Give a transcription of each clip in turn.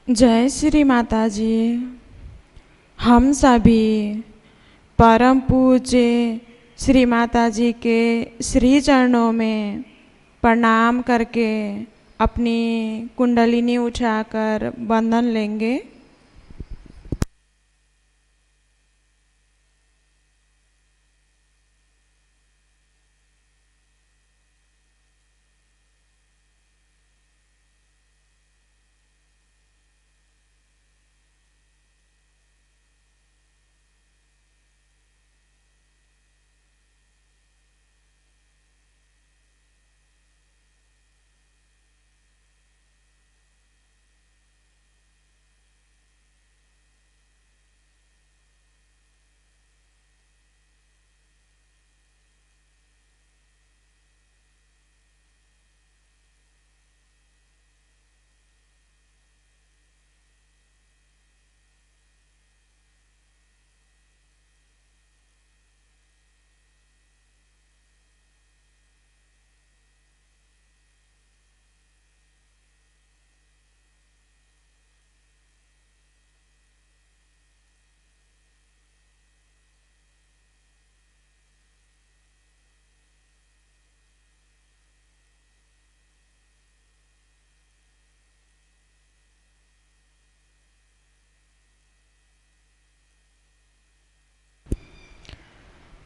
जय श्री माता जी। हम सभी परम पूज्य श्री माता जी के श्री चरणों में प्रणाम करके अपनी कुंडलिनी उठाकर बंधन लेंगे।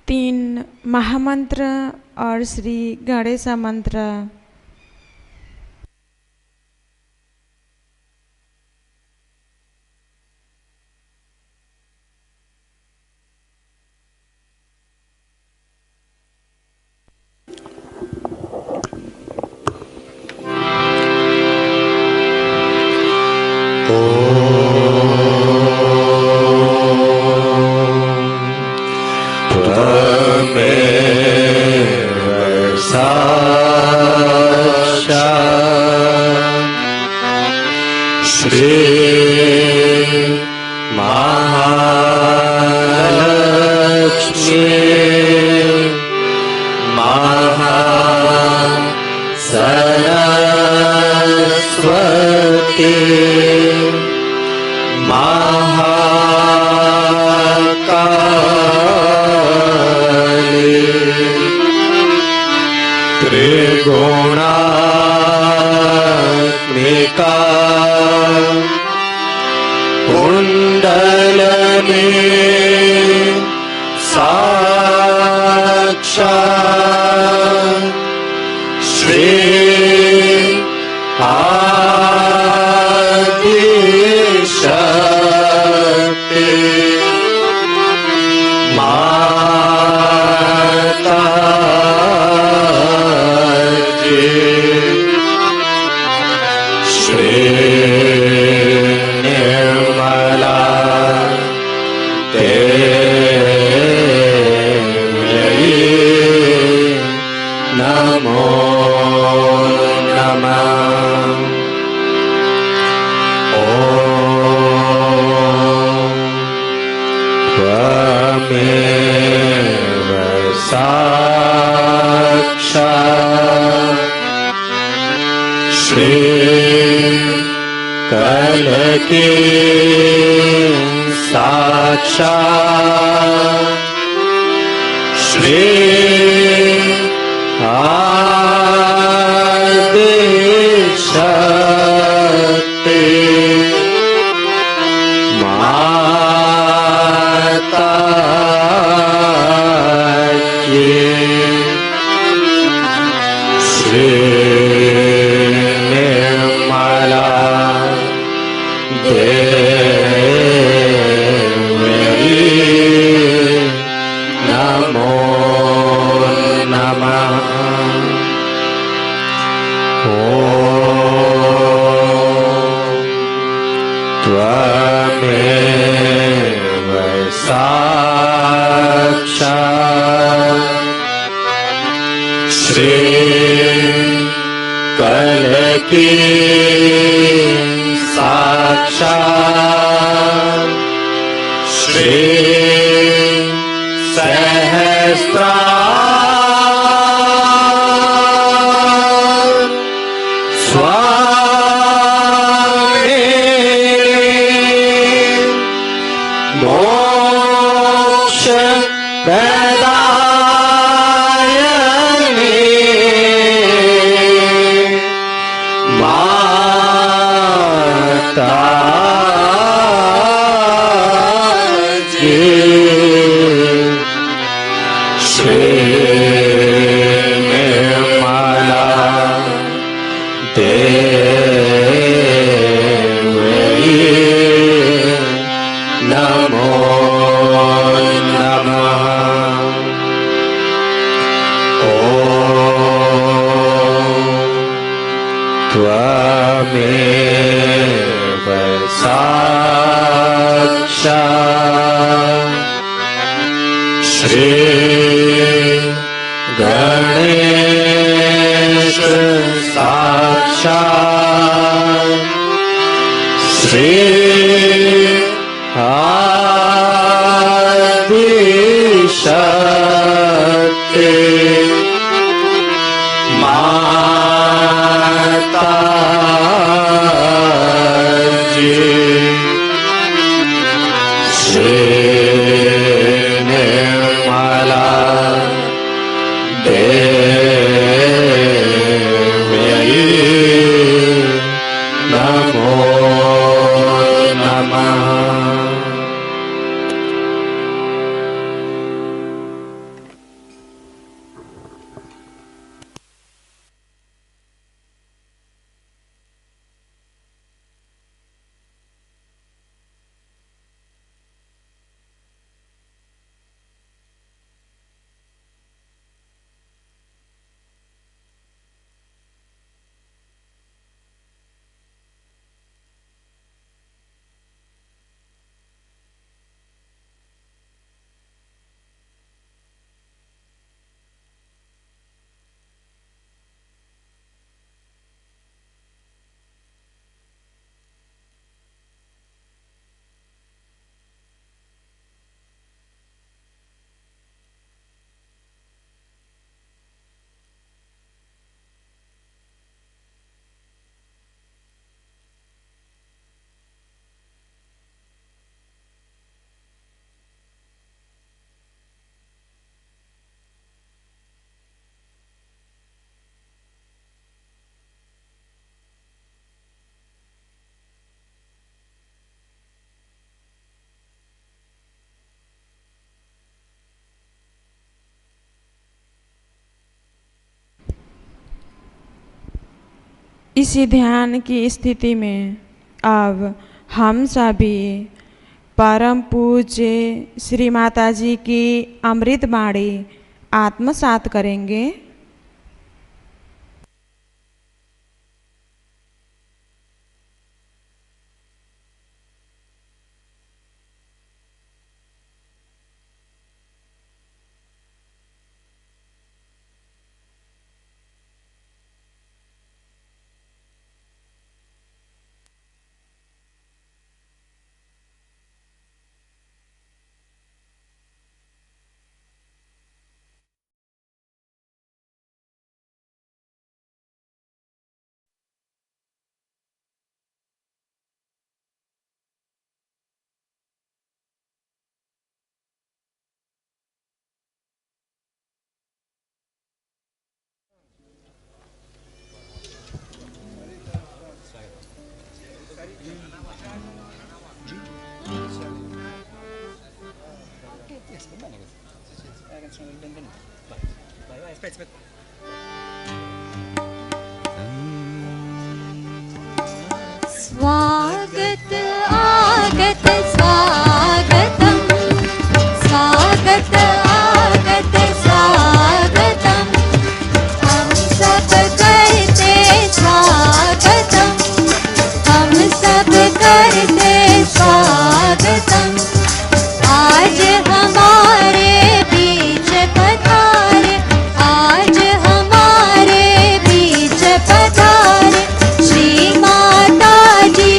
तीन महामंत्र और श्री गणेश मंत्र। Swami श्री निर्मला देवी नमो नमः। त्वमेव साक्षात् श्री गणेश साक्षात् श्री आदिशक्ति माता जी। श्री निर्मला देवी नमो नमः। इसी ध्यान की स्थिति में अब हम सभी परम पूज्य श्री माता जी की अमृत वाणी आत्मसात करेंगे। स्वागत आगत स्वागतम, स्वागत आगत स्वागतम, हम सब करते स्वागतम, हम सब करते स्वागतम। आज हमारे बीच पधारे, आज हमारे बीच पधारे, श्री माता जी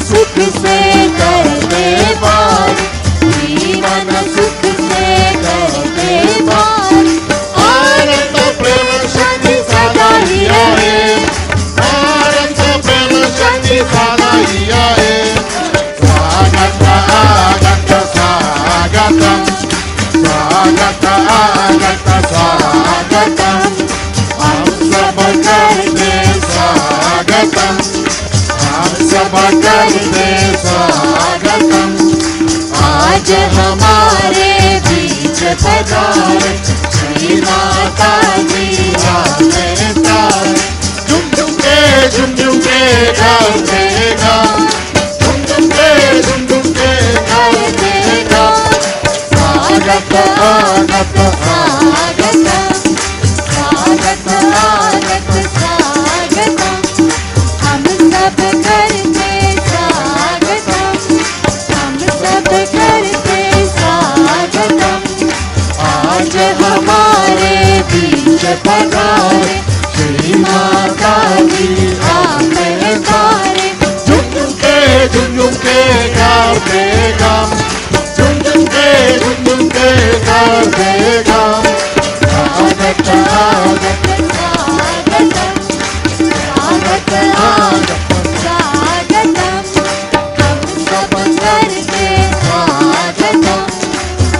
सुख से करते पार, जीवन सुख से करते पार। आनंद प्रेम शक्ति सदा ही आहे, आनंद प्रेम शक्ति सदा ही आहे। स्वागत आगत स्वागतम, स्वागत आगत स्वागतम, हम सब करते स्वागतम, हम सब करते स्वागतम। आज हमारे बीच पधारे श्री माता जी आते तार। झुम झुम के करते गा, झुम झुम के करते गा। स्वागत आगत स्वागतम, स्वागत आगत स्वागतम, हम सब करते स्वागतम, हम सब करते स्वागतम। आज हमारे बीच पधारे श्री माता जी आते तारे। झुम झुम के करते गा, झुम झुम के करते गा। स्वागत आगत स्वागतम, स्वागत आगत स्वागतम, हम सब करते स्वागतम,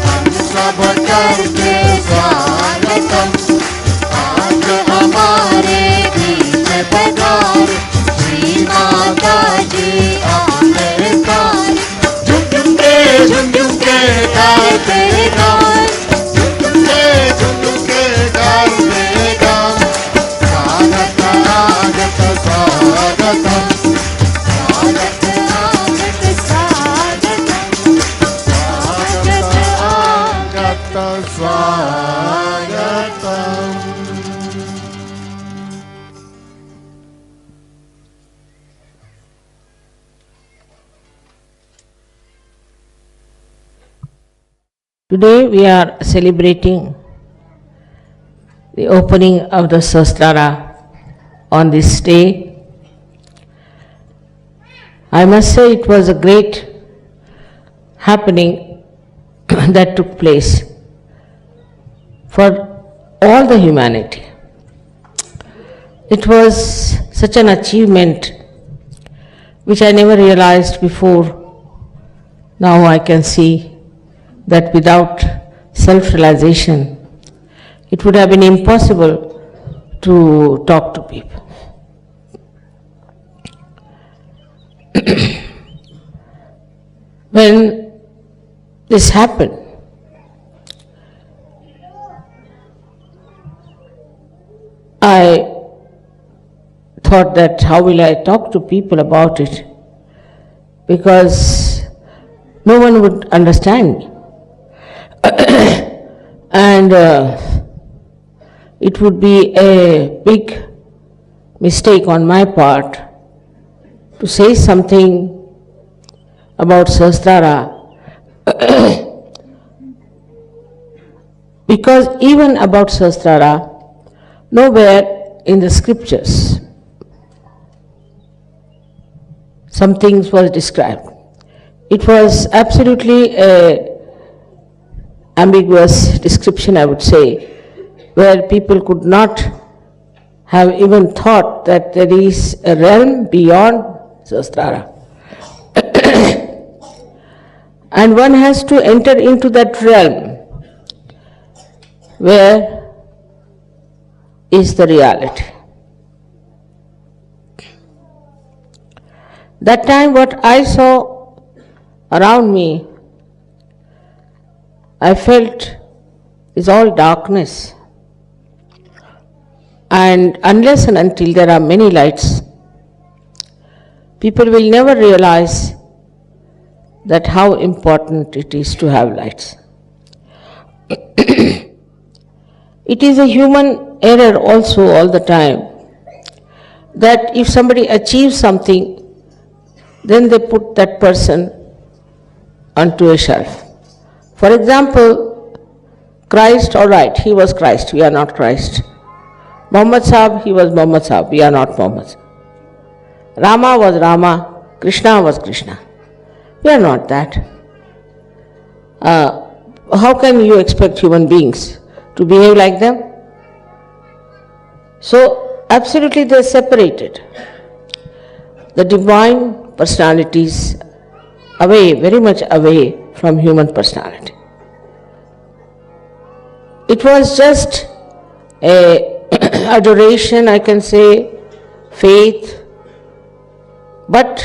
हम सब करते स्वागतम। आज हमारे बीच पधारे श्री माता जी आते तारे। झुम झुम के करते गा, झुम झुम के करते गा। स्वागत आगत स्वागतम, स्वागत आगत स्वागतम, स्वागत आगत स्वागतम। Today we are celebrating the opening of the Sahasrara on this day. I must say it was a great happening that took place for all the humanity. It was such an achievement which I never realized before. Now I can see that without self-realization, it would have been impossible to talk to people. When this happened, I thought that how will I talk to people about it, because no one would understand me. And it would be a big mistake on my part to say something about Sahasrara because even about Sahasrara, nowhere in the scriptures some things was described. It was absolutely a ambiguous description, I would say, where people could not have even thought that there is a realm beyond Sahasrara. And one has to enter into that realm where is the reality. That time what I saw around me, I felt is all darkness. And unless and until there are many lights, people will never realize that how important it is to have lights. It is a human error also all the time that if somebody achieves something, then they put that person onto a shelf. For example, Christ, all right, he was Christ, we are not Christ. Muhammad Sahib, he was Muhammad Sahib, we are not Muhammad. Rama was Rama, Krishna was Krishna. We are not that. How can you expect human beings to behave like them? So, absolutely they are separated. The divine personalities away, very much away from human personality. It was just a adoration, I can say, faith. But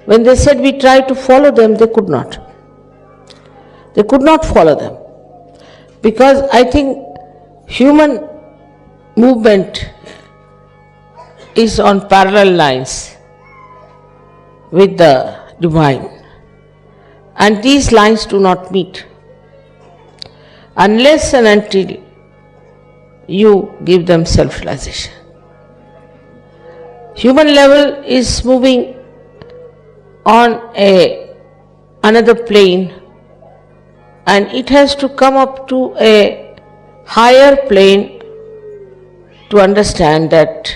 when they said we try to follow them, they could not. They could not follow them. Because I think human movement is on parallel lines with the divine. And these lines do not meet. Unless and until you give them self-realization. Human level is moving on another plane, and it has to come up to a higher plane to understand that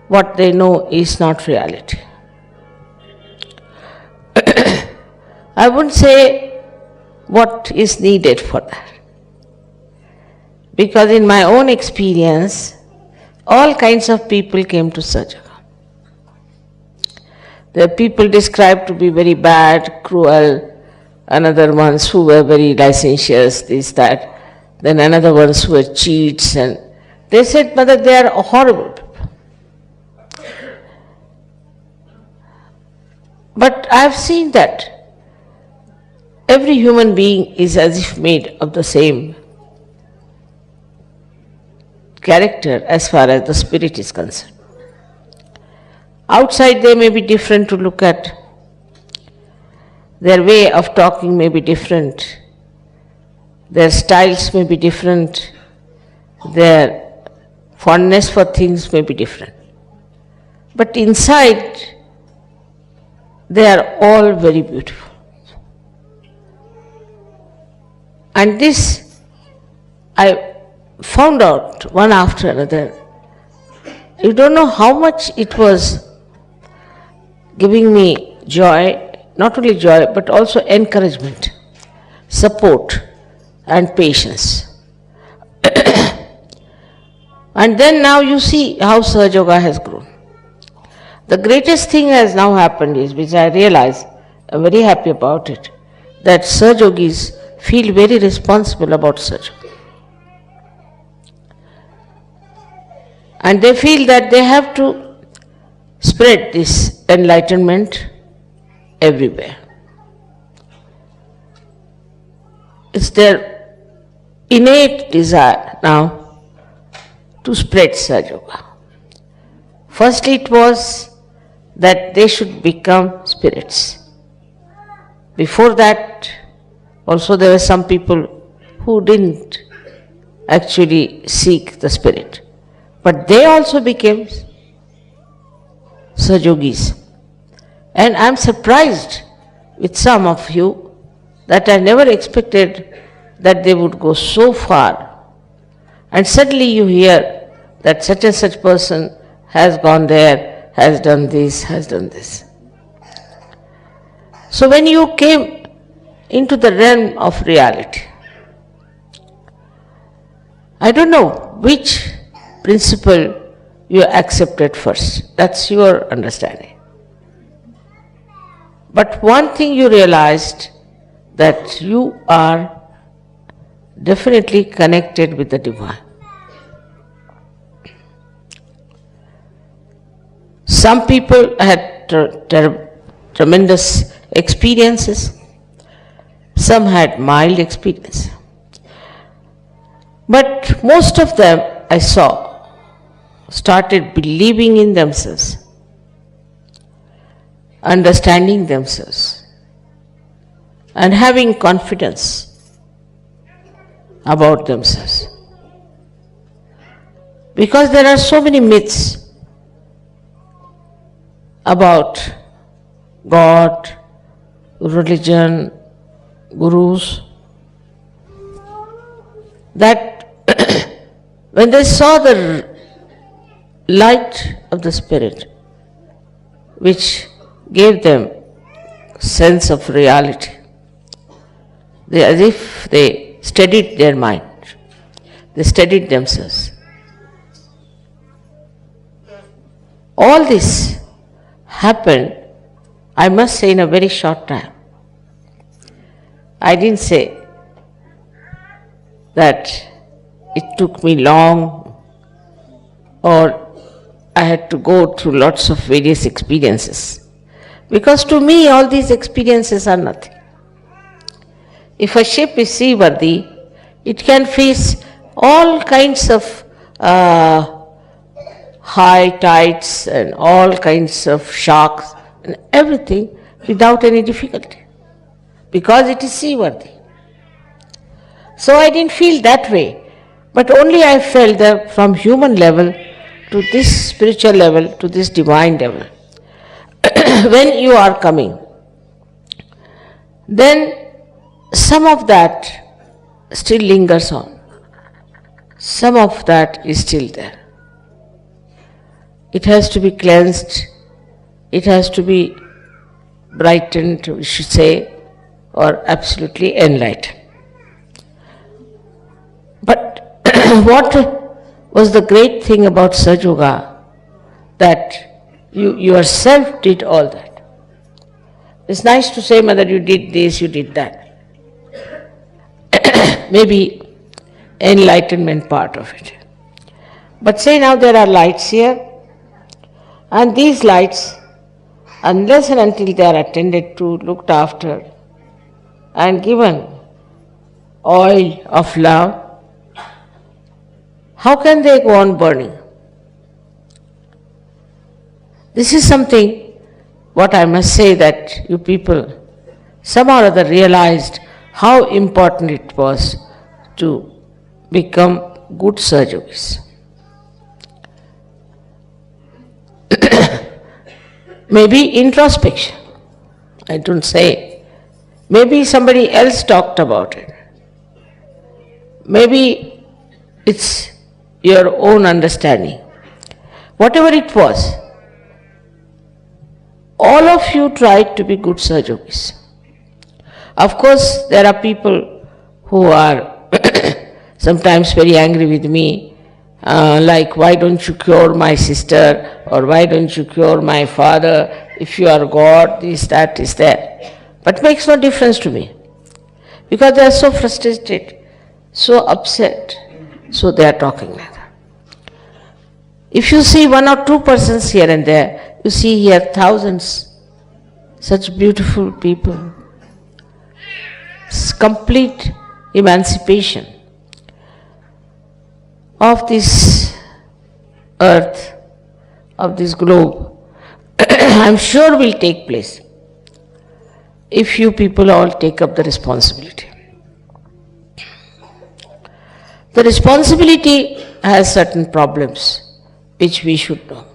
what they know is not reality. I wouldn't say what is needed for that. Because in my own experience, all kinds of people came to Sahaja. There are people described to be very bad, cruel, another ones who were very licentious, this, that, then another ones who were cheats, and they said, Mother, they are horrible people. But I have seen that every human being is as if made of the same character as far as the spirit is concerned. Outside they may be different to look at. Their way of talking may be different. Their styles may be different. Their fondness for things may be different. But inside, they are all very beautiful. And this I found out one after another. You don't know how much it was giving me joy, not only joy, but also encouragement, support, and patience. And then now you see how Sahaja Yoga has grown. The greatest thing has now happened is, which I realize, I'm very happy about it, that Sahaja Yogis feel very responsible about Sahaja. And they feel that they have to spread this enlightenment everywhere. It's their innate desire now to spread Sahaja Yoga. Firstly, it was that they should become spirits. Before that, also there were some people who didn't actually seek the spirit. But they also became Sahaja Yogis. And I'm surprised with some of you that I never expected that they would go so far. And suddenly you hear that such and such person has gone there, has done this, has done this. So when you came into the realm of reality, I don't know which principle you accepted first. That's your understanding. But one thing you realized, that you are definitely connected with the divine. Some people had tremendous experiences. Some had mild experience. But most of them, I saw, started believing in themselves, understanding themselves, and having confidence about themselves. Because there are so many myths about God, religion, gurus, that when they saw the light of the Spirit, which gave them sense of reality. As if they steadied their mind. They steadied themselves. All this happened, I must say, in a very short time. I didn't say that it took me long or I had to go through lots of various experiences. Because to me, all these experiences are nothing. If a ship is seaworthy, it can face all kinds of high tides and all kinds of sharks and everything without any difficulty, because it is seaworthy. So I didn't feel that way, but only I felt that from human level to this spiritual level, to this divine level, when you are coming, then some of that still lingers on. Some of that is still there. It has to be cleansed, it has to be brightened, we should say, or absolutely enlightened. But what was the great thing about Sahaja Yoga? That you yourself did all that. It's nice to say, Mother, you did this, you did that. Maybe enlightenment part of it. But say now there are lights here, and these lights, unless and until they are attended to, looked after, and given oil of love, how can they go on burning? This is something, what I must say, that you people somehow or other realized how important it was to become good Sahaja Yogis. Maybe introspection, I don't say. Maybe somebody else talked about it. Maybe it's your own understanding. Whatever it was, all of you tried to be good Sahaja Yogis. Of course, there are people who are sometimes very angry with me, like, why don't you cure my sister, or why don't you cure my father, if you are God, this, that is there. But it makes no difference to me, because they are so frustrated, so upset, so they are talking like that. If you see one or two persons here and there, you see here thousands, such beautiful people. It's complete emancipation of this earth, of this globe, I'm sure will take place if you people all take up the responsibility. The responsibility has certain problems which we should know.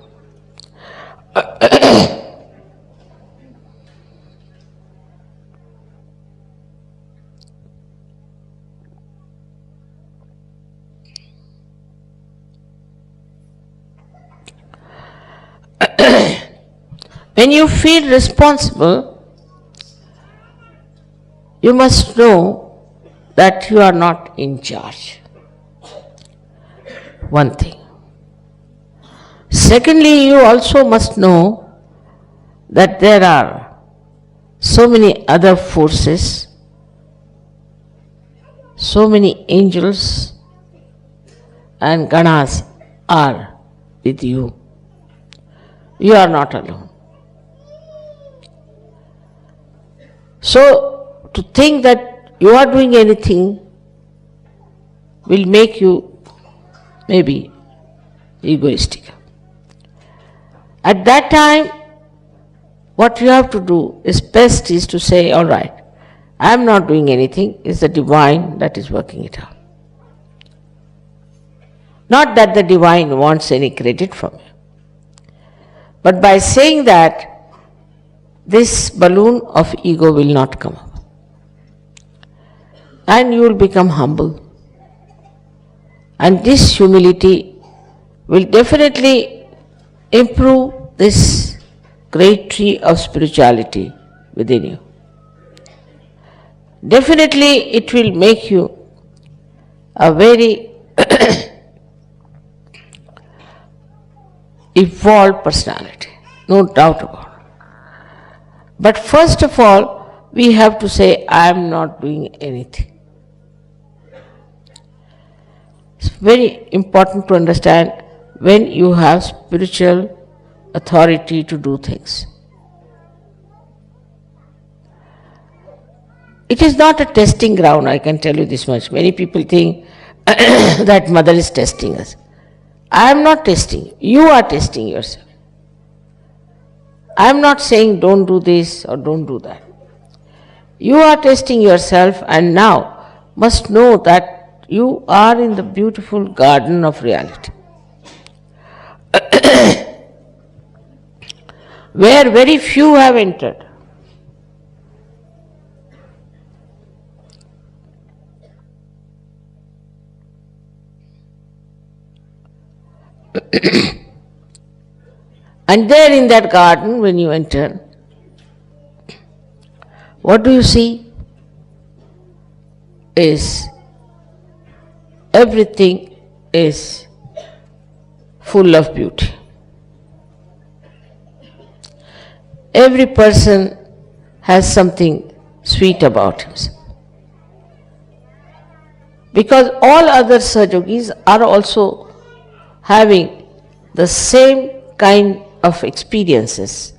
When you feel responsible, you must know that you are not in charge. One thing. Secondly, you also must know that there are so many other forces, so many angels and ganas are with you. You are not alone. So, to think that you are doing anything will make you maybe egoistic. At that time, what you have to do is best is to say, all right, I am not doing anything, it's the divine that is working it out. Not that the divine wants any credit from you. But by saying that, this balloon of ego will not come up. And you will become humble. And this humility will definitely improve this great tree of spirituality within you. Definitely it will make you a very evolved personality, no doubt about it. But first of all, we have to say, I am not doing anything. It's very important to understand when you have spiritual authority to do things. It is not a testing ground, I can tell you this much. Many people think that mother is testing us. I am not testing you. You are testing yourself. I am not saying don't do this or don't do that. You are testing yourself and now must know that you are in the beautiful garden of reality, where very few have entered. And there in that garden, when you enter, what do you see? Is everything is full of beauty. Every person has something sweet about himself. Because all other Sahajogis are also having the same kind of experiences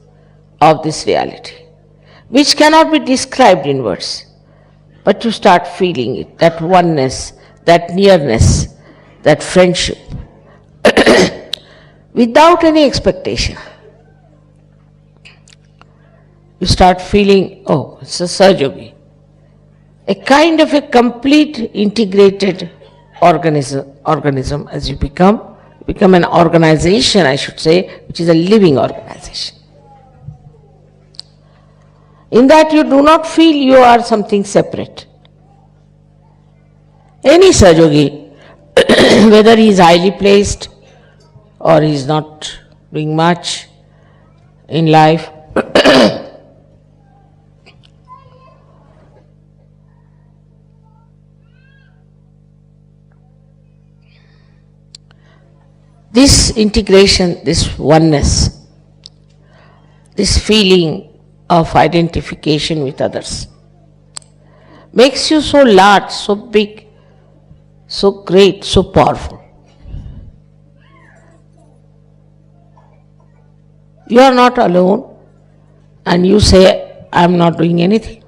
of this reality, which cannot be described in words, but you start feeling it, that oneness, that nearness, that friendship, without any expectation. You start feeling, oh, it's a Sahajogi, a kind of a complete integrated organism as you become an organization, I should say, which is a living organization. In that you do not feel you are something separate. Any Sahajogi, whether he is highly placed or he is not doing much in life, this integration, this oneness, this feeling of identification with others makes you so large, so big, so great, so powerful. You are not alone and you say, I am not doing anything.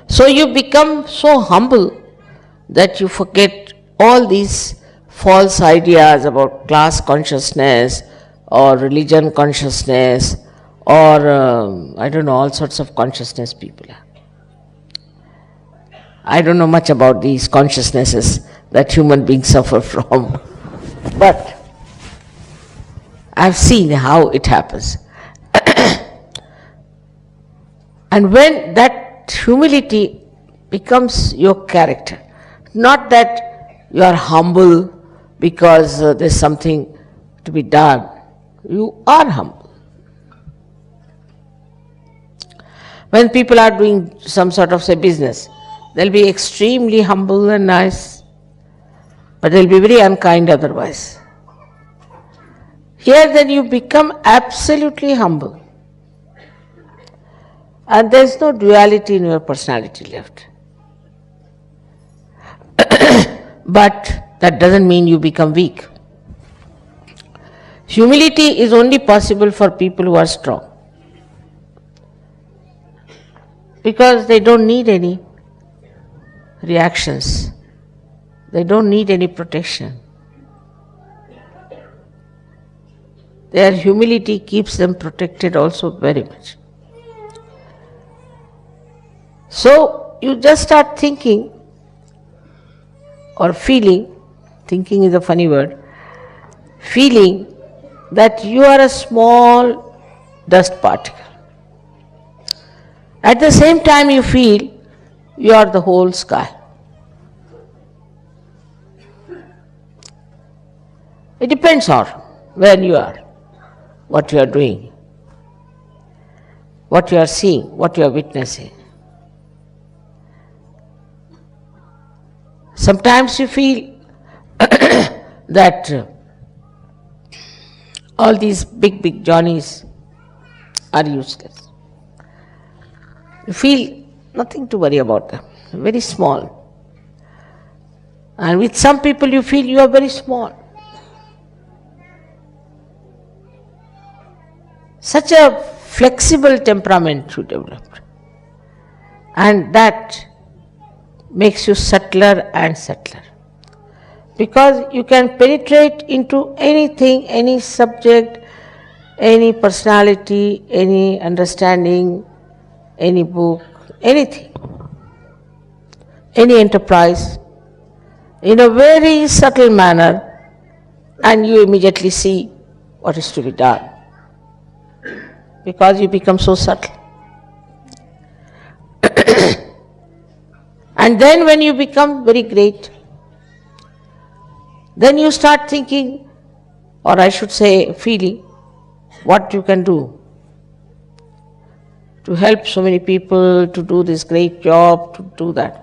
So you become so humble that you forget all these false ideas about class consciousness or religion consciousness or I don't know, all sorts of consciousness people have. I don't know much about these consciousnesses that human beings suffer from, but I've seen how it happens. And when that humility becomes your character, not that you are humble because there's something to be done. You are humble. When people are doing some sort of, say, business, they'll be extremely humble and nice, but they'll be very unkind otherwise. Here then you become absolutely humble. And there's no duality in your personality left. But that doesn't mean you become weak. Humility is only possible for people who are strong, because they don't need any reactions. They don't need any protection. Their humility keeps them protected also very much. So you just start thinking or feeling, thinking is a funny word, feeling that you are a small dust particle. At the same time you feel you are the whole sky. It depends on where you are. what you are doing, what you are seeing, what you are witnessing. Sometimes you feel that all these big journeys are useless. You feel nothing to worry about them, very small. And with some people you feel you are very small. Such a flexible temperament you developed. And that makes you subtler and subtler. Because you can penetrate into anything, any subject, any personality, any understanding, any book, anything, any enterprise, in a very subtle manner, and you immediately see what is to be done. Because you become so subtle. And then when you become very great, then you start thinking, or I should say feeling, what you can do to help so many people, to do this great job, to do that.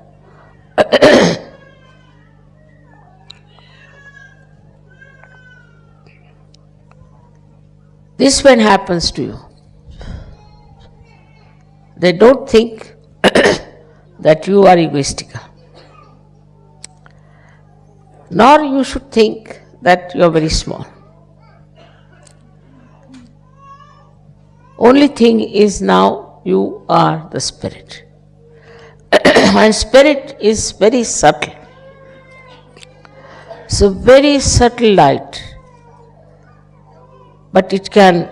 This when happens to you, they don't think that you are egoistical. Nor you should think that you are very small. Only thing is now you are the spirit. And spirit is very subtle. It's a very subtle light. But it can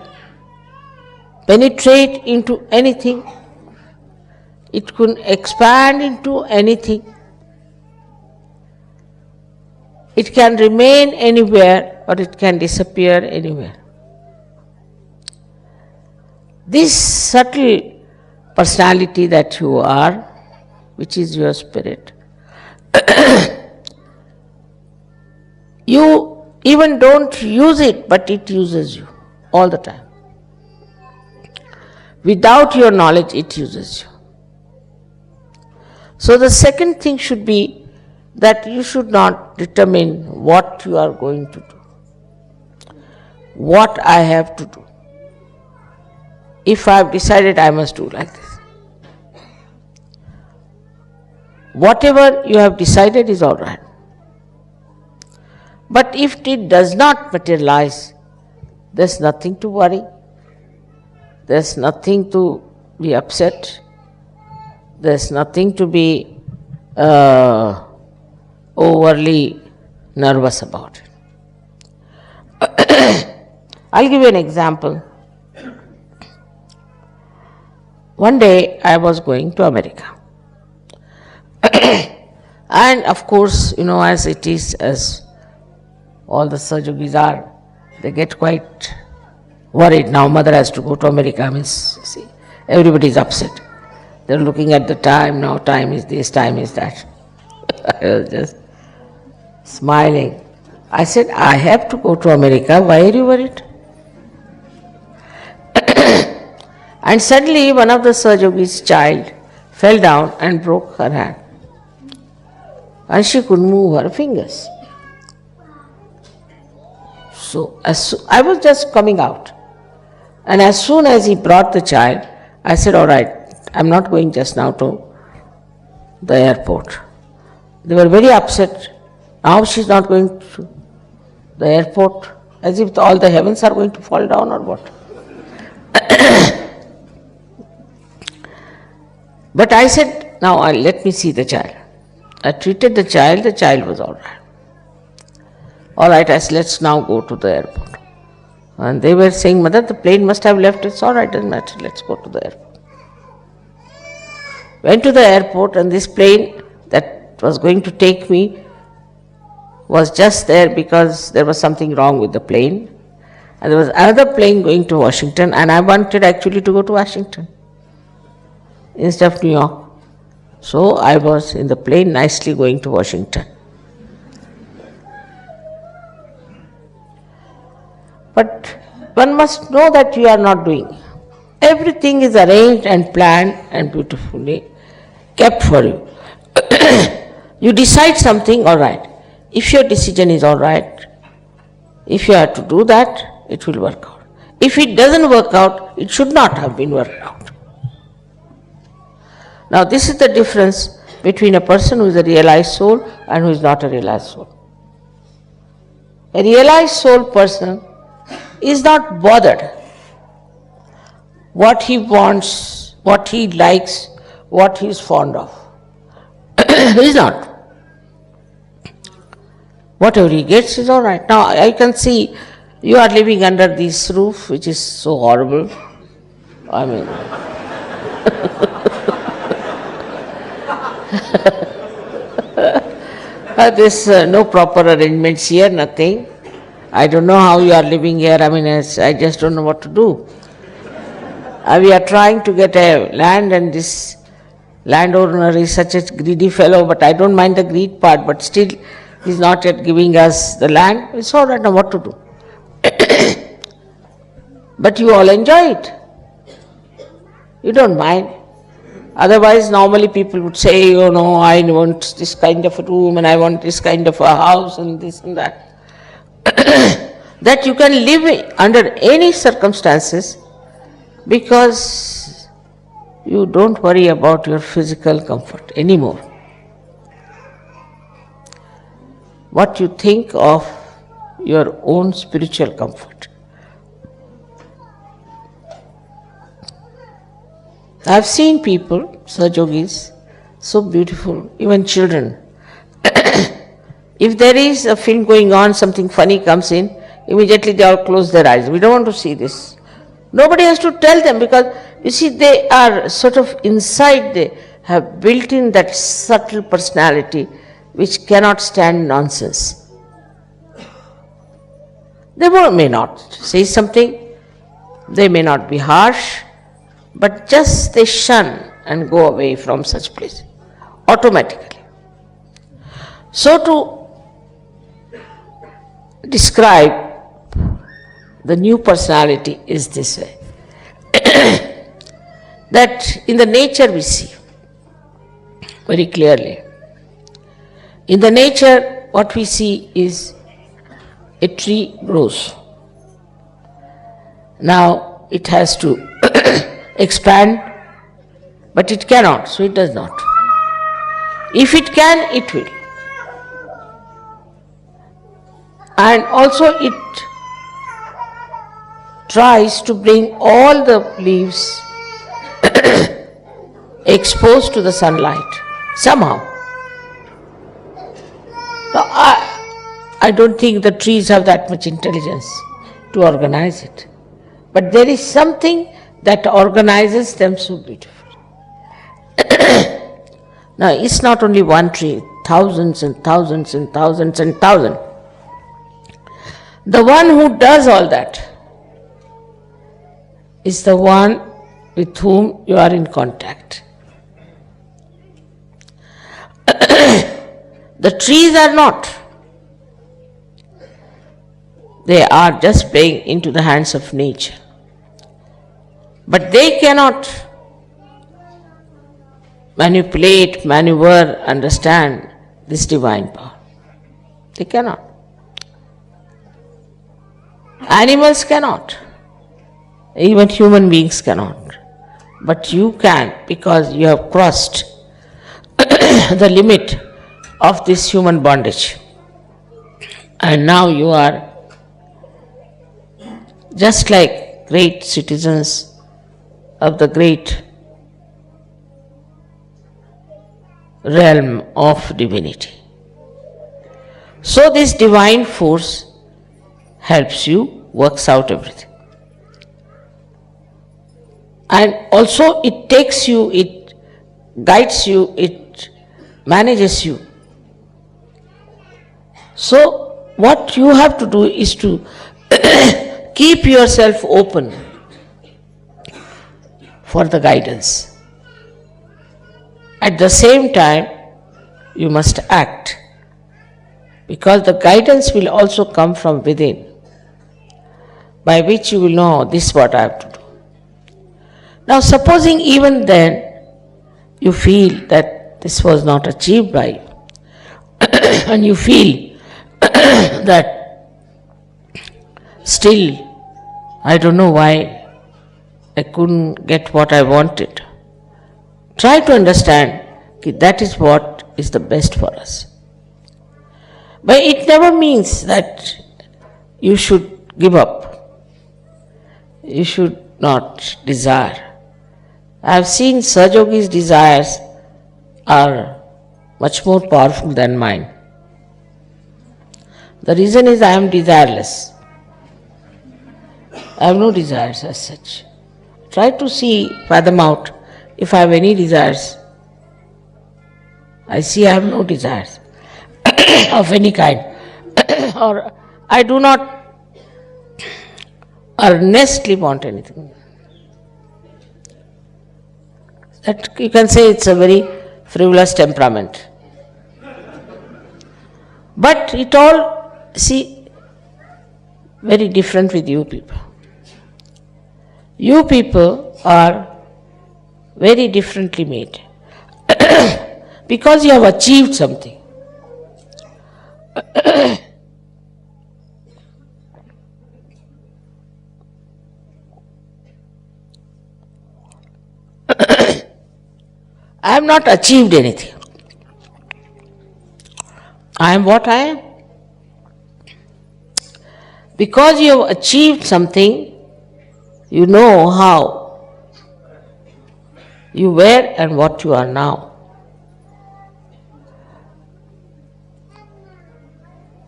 penetrate into anything. It can expand into anything. It can remain anywhere or it can disappear anywhere. This subtle personality that you are, which is your spirit, you even don't use it, but it uses you all the time. Without your knowledge, it uses you. So the second thing should be that you should not determine what you are going to do, what I have to do. If I have decided I must do like this. Whatever you have decided is all right. But if it does not materialize, there's nothing to worry. There's nothing to be upset. There's nothing to be overly nervous about it. I'll give you an example. One day I was going to America. And of course, as it is, as all the Sahajogis are, they get quite worried. Now mother has to go to America. See, everybody is upset. They're looking at the time, now time is this, time is that. I was just smiling. I said, I have to go to America, why are you worried? And suddenly one of the Sahajogis' child fell down and broke her hand. And she couldn't move her fingers. So I was just coming out. And as soon as he brought the child, I said, all right, I'm not going just now to the airport. They were very upset. Now she's not going to the airport, as if all the heavens are going to fall down or what. But I said, now let me see the child. I treated the child was all right. All right, I said, let's now go to the airport. And they were saying, mother, the plane must have left. It's all right, doesn't matter, let's go to the airport. Went to the airport, and this plane that was going to take me was just there because there was something wrong with the plane. And there was another plane going to Washington, and I wanted actually to go to Washington instead of New York. So I was in the plane nicely going to Washington. But one must know that you are not doing. Everything is arranged and planned and beautifully kept for you. You decide something, all right. If your decision is all right, if you have to do that, it will work out. If it doesn't work out, it should not have been worked out. Now this is the difference between a person who is a realized soul and who is not a realized soul. A realized soul person is not bothered what he wants, what he likes, what he is fond of. He is not. Whatever he gets is all right. Now I can see you are living under this roof, which is so horrible. I mean, there's no proper arrangements here, nothing. I don't know how you are living here. I mean, I just don't know what to do. We are trying to get a land, and this landowner is such a greedy fellow, but I don't mind the greed part, but still he's not yet giving us the land. It's all right, now what to do? But you all enjoy it. You don't mind. Otherwise, normally people would say, oh no, I want this kind of a room and I want this kind of a house and this and that. That you can live under any circumstances because you don't worry about your physical comfort anymore. What you think of your own spiritual comfort. I have seen people, Sahajogis, so beautiful, even children. If there is a film going on, something funny comes in, immediately they all close their eyes. We don't want to see this. Nobody has to tell them because, you see, they are sort of inside, they have built in that subtle personality which cannot stand nonsense. They may not say something, they may not be harsh, but just they shun and go away from such place automatically. So to describe the new personality is this way. That in the nature we see very clearly. In the nature what we see is a tree grows. Now it has to expand, but it cannot, so it does not. If it can, it will. And also it tries to bring all the leaves exposed to the sunlight somehow. Now, I don't think the trees have that much intelligence to organize it. But there is something that organizes them so beautifully. Now, it's not only one tree, thousands and thousands and thousands and thousands. The one who does all that is the one with whom you are in contact. The trees are not. They are just playing into the hands of nature. But they cannot manipulate, maneuver, understand this divine power. They cannot. Animals cannot. Even human beings cannot. But you can, because you have crossed the limit of this human bondage. And now you are just like great citizens of the great realm of divinity. So this divine force helps you, works out everything. And also it takes you, it guides you, it manages you. So what you have to do is to keep yourself open for the guidance. At the same time, you must act, because the guidance will also come from within. by which you will know this is what I have to do. Now supposing even then you feel that this was not achieved by you and you feel that still I don't know why I couldn't get what I wanted. Try to understand that is what is the best for us. But it never means that you should give up. You should not desire. I have seen Sahajogi's desires are much more powerful than mine. The reason is I am desireless. I have no desires as such. Try to fathom out if I have any desires. I see I have no desires of any kind. Or I do not earnestly want anything. That you can say it's a very frivolous temperament. But it all, very different with you people. You people are very differently made because you have achieved something. I have not achieved anything. I am what I am. Because you have achieved something, you know how you were and what you are now.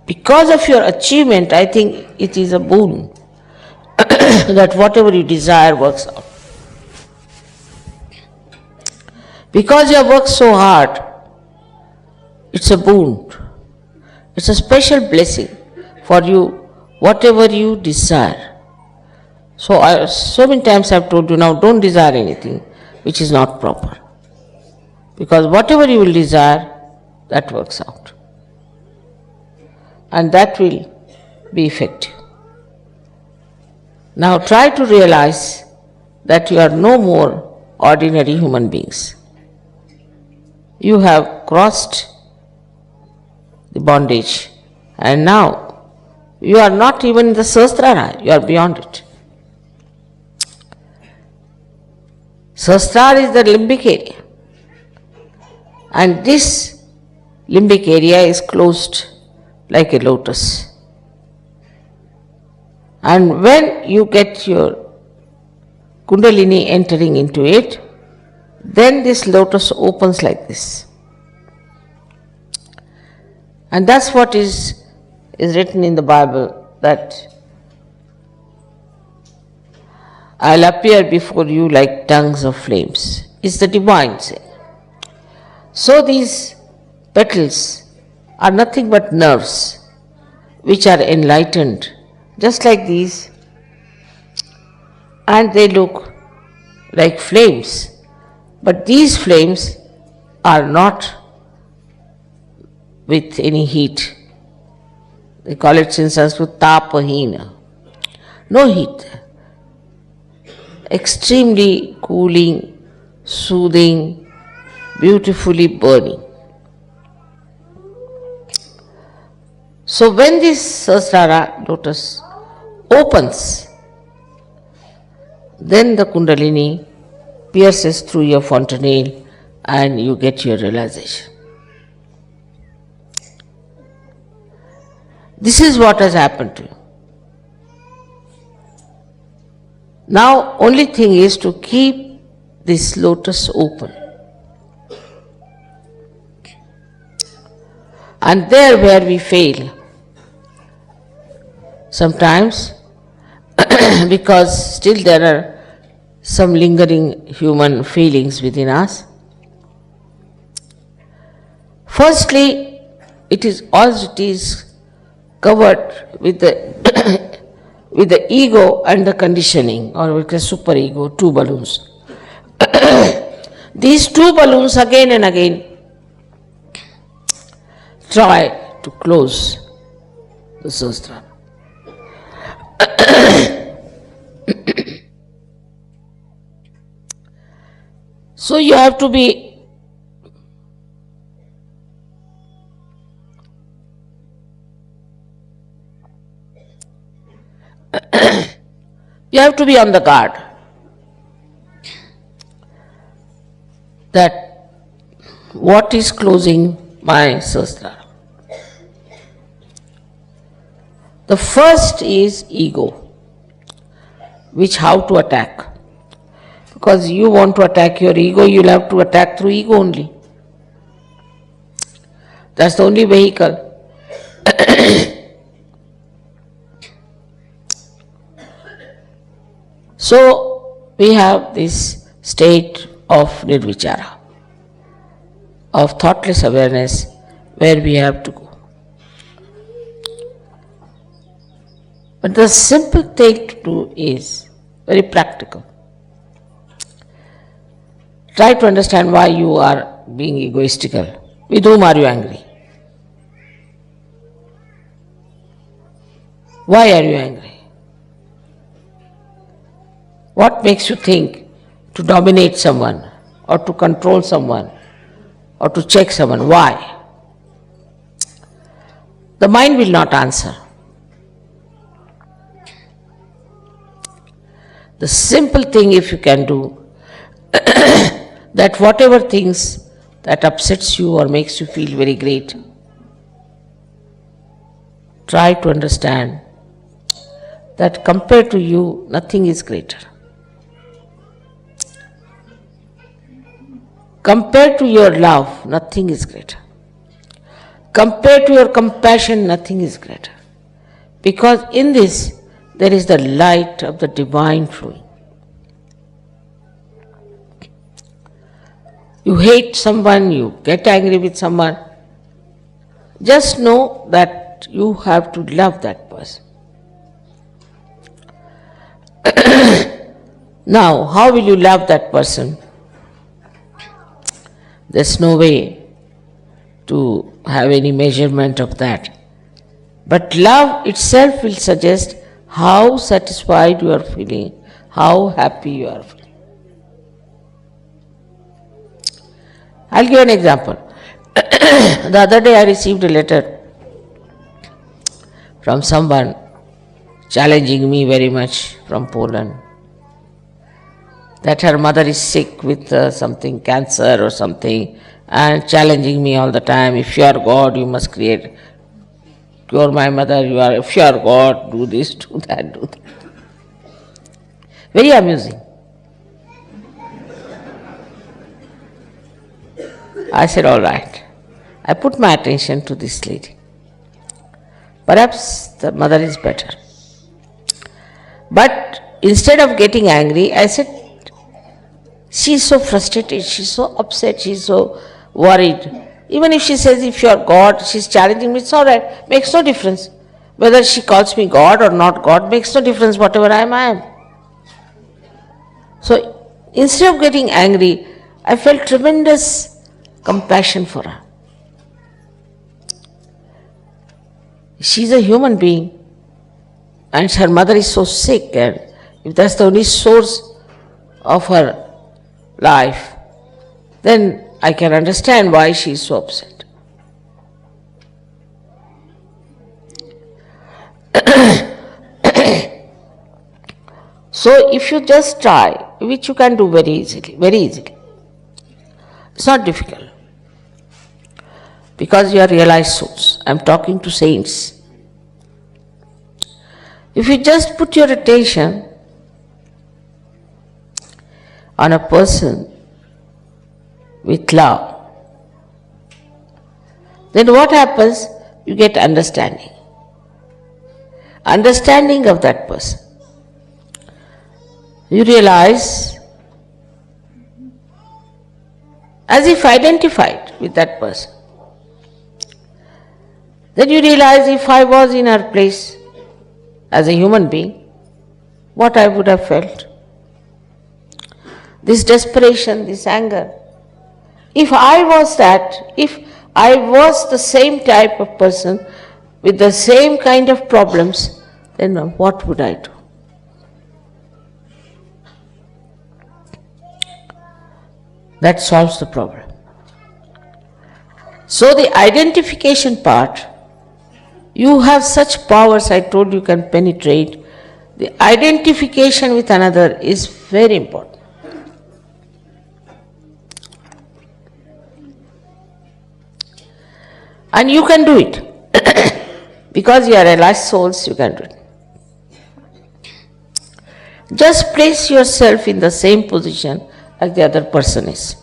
Because of your achievement, I think it is a boon that whatever you desire works out. Because you have worked so hard, it's a boon. It's a special blessing for you, whatever you desire. So many times I have told you, now don't desire anything which is not proper. Because whatever you will desire, that works out. And that will be effective. Now try to realize that you are no more ordinary human beings. You have crossed the bondage and now you are not even in the Sahasrara, you are beyond it. Sahasrara is the limbic area and this limbic area is closed like a lotus. And when you get your Kundalini entering into it, then this lotus opens like this. And that's what is written in the Bible, that I'll appear before you like tongues of flames. It's the divine saying. So these petals are nothing but nerves which are enlightened, just like these, and they look like flames. But these flames are not with any heat. They call it in Sanskrit tapahina. No heat. Extremely cooling, soothing, beautifully burning. So when this Sahasrara lotus opens, then the Kundalini pierces through your fontanelle and you get your realization. This is what has happened to you. Now, only thing is to keep this lotus open. And there where we fail, sometimes, because still there are some lingering human feelings within us. Firstly, it is covered with the with the ego and the conditioning, or with the superego, two balloons. These two balloons again and again try to close the Sahasrara. So you have to be on the guard that what is closing my Sahasrara. The first is ego, which how to attack. Because you want to attack your ego, you'll have to attack through ego only. That's the only vehicle. So we have this state of nirvichara, of thoughtless awareness, where we have to go. But the simple thing to do is very practical. Try to understand why you are being egoistical. With whom are you angry? Why are you angry? What makes you think to dominate someone, or to control someone, or to check someone? Why? The mind will not answer. The simple thing, if you can do, that whatever things that upsets you or makes you feel very great, try to understand that compared to you, nothing is greater. Compared to your love, nothing is greater. Compared to your compassion, nothing is greater. Because in this, there is the light of the divine flowing. You hate someone, you get angry with someone, just know that you have to love that person. Now, how will you love that person? There's no way to have any measurement of that. But love itself will suggest how satisfied you are feeling, how happy you are feeling. I'll give an example. The other day I received a letter from someone challenging me very much from Poland, that her mother is sick with something, cancer or something, and challenging me all the time, if you are God, you must create. You are my mother, if you are God, do this, do that, do that. Very amusing. I said, all right. I put my attention to this lady. Perhaps the mother is better. But instead of getting angry, I said, she is so frustrated, she is so upset, she is so worried. Even if she says, if you are God, she is challenging me, it's all right, makes no difference. Whether she calls me God or not God, makes no difference, whatever I am. So instead of getting angry, I felt tremendous compassion for her. She is a human being, and her mother is so sick, and if that's the only source of her life, then I can understand why she is so upset. So if you just try, which you can do very easily, it's not difficult, because you are realized souls. I am talking to saints. If you just put your attention on a person with love, then what happens? You get understanding. Understanding of that person. You realize, as if identified with that person. Then you realize, if I was in her place as a human being, what I would have felt. This desperation, this anger. If I was that, if I was the same type of person with the same kind of problems, then what would I do? That solves the problem. So the identification part, you have such powers, I told you, can penetrate. The identification with another is very important. And you can do it. Because you are realized souls, you can do it. Just place yourself in the same position as the other person is.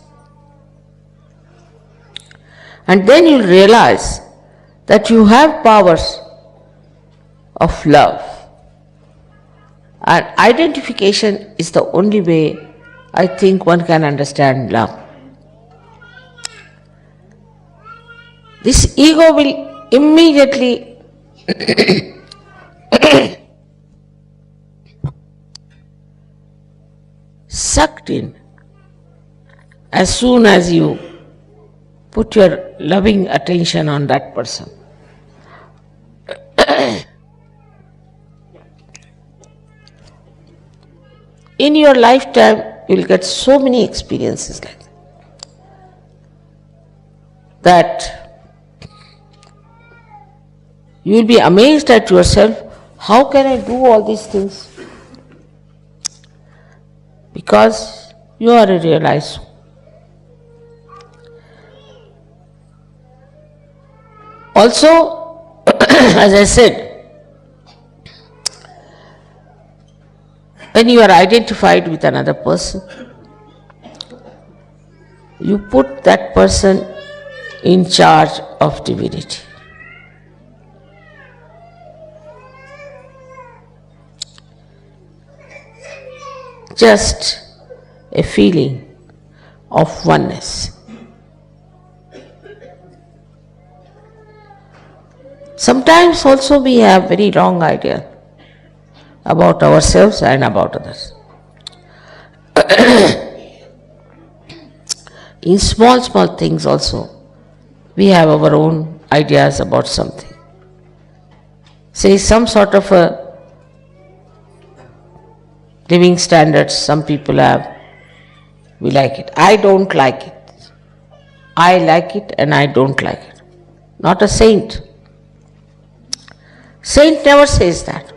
And then you'll realize that you have powers of love. And identification is the only way I think one can understand love. This ego will immediately sucked in as soon as you put your loving attention on that person. In your lifetime, you will get so many experiences like that. You will be amazed at yourself, how can I do all these things? Because you are a realized soul. Also, as I said, when you are identified with another person, you put that person in charge of divinity. Just a feeling of oneness. Sometimes also we have very wrong idea about ourselves and about others. In small things also, we have our own ideas about something. Say some sort of a living standards some people have, we like it. I don't like it. I like it and I don't like it. Not a saint. Saint never says that.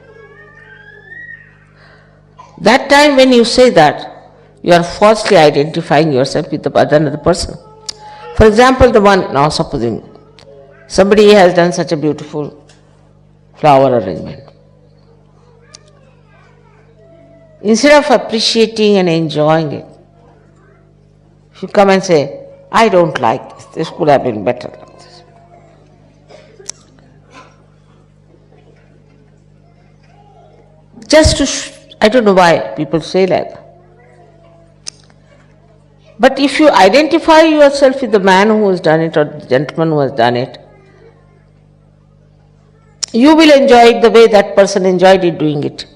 That time when you say that, you are falsely identifying yourself with another person. For example, the one, now supposing somebody has done such a beautiful flower arrangement. Instead of appreciating and enjoying it, if you come and say, I don't like this could have been better like this. Just to, I don't know why people say like that. But if you identify yourself with the man who has done it or the gentleman who has done it, you will enjoy it the way that person enjoyed it doing it.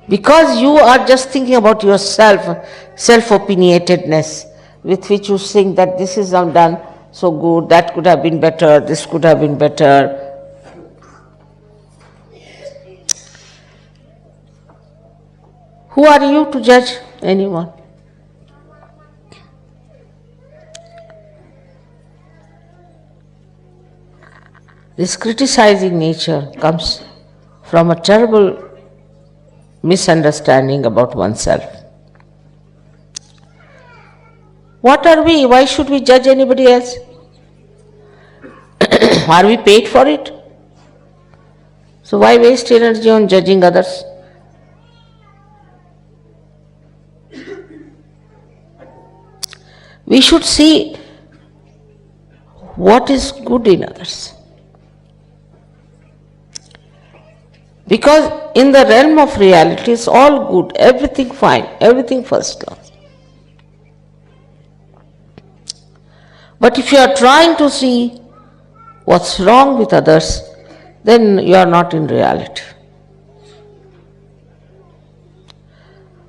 Because you are just thinking about yourself, self-opinionatedness, with which you think that this is not done so good, that could have been better, this could have been better. Who are you to judge anyone? This criticizing nature comes from a terrible misunderstanding about oneself. What are we? Why should we judge anybody else? Are we paid for it? So why waste energy on judging others? We should see what is good in others. Because in the realm of reality, it's all good, everything fine, everything first class. But if you are trying to see what's wrong with others, then you are not in reality.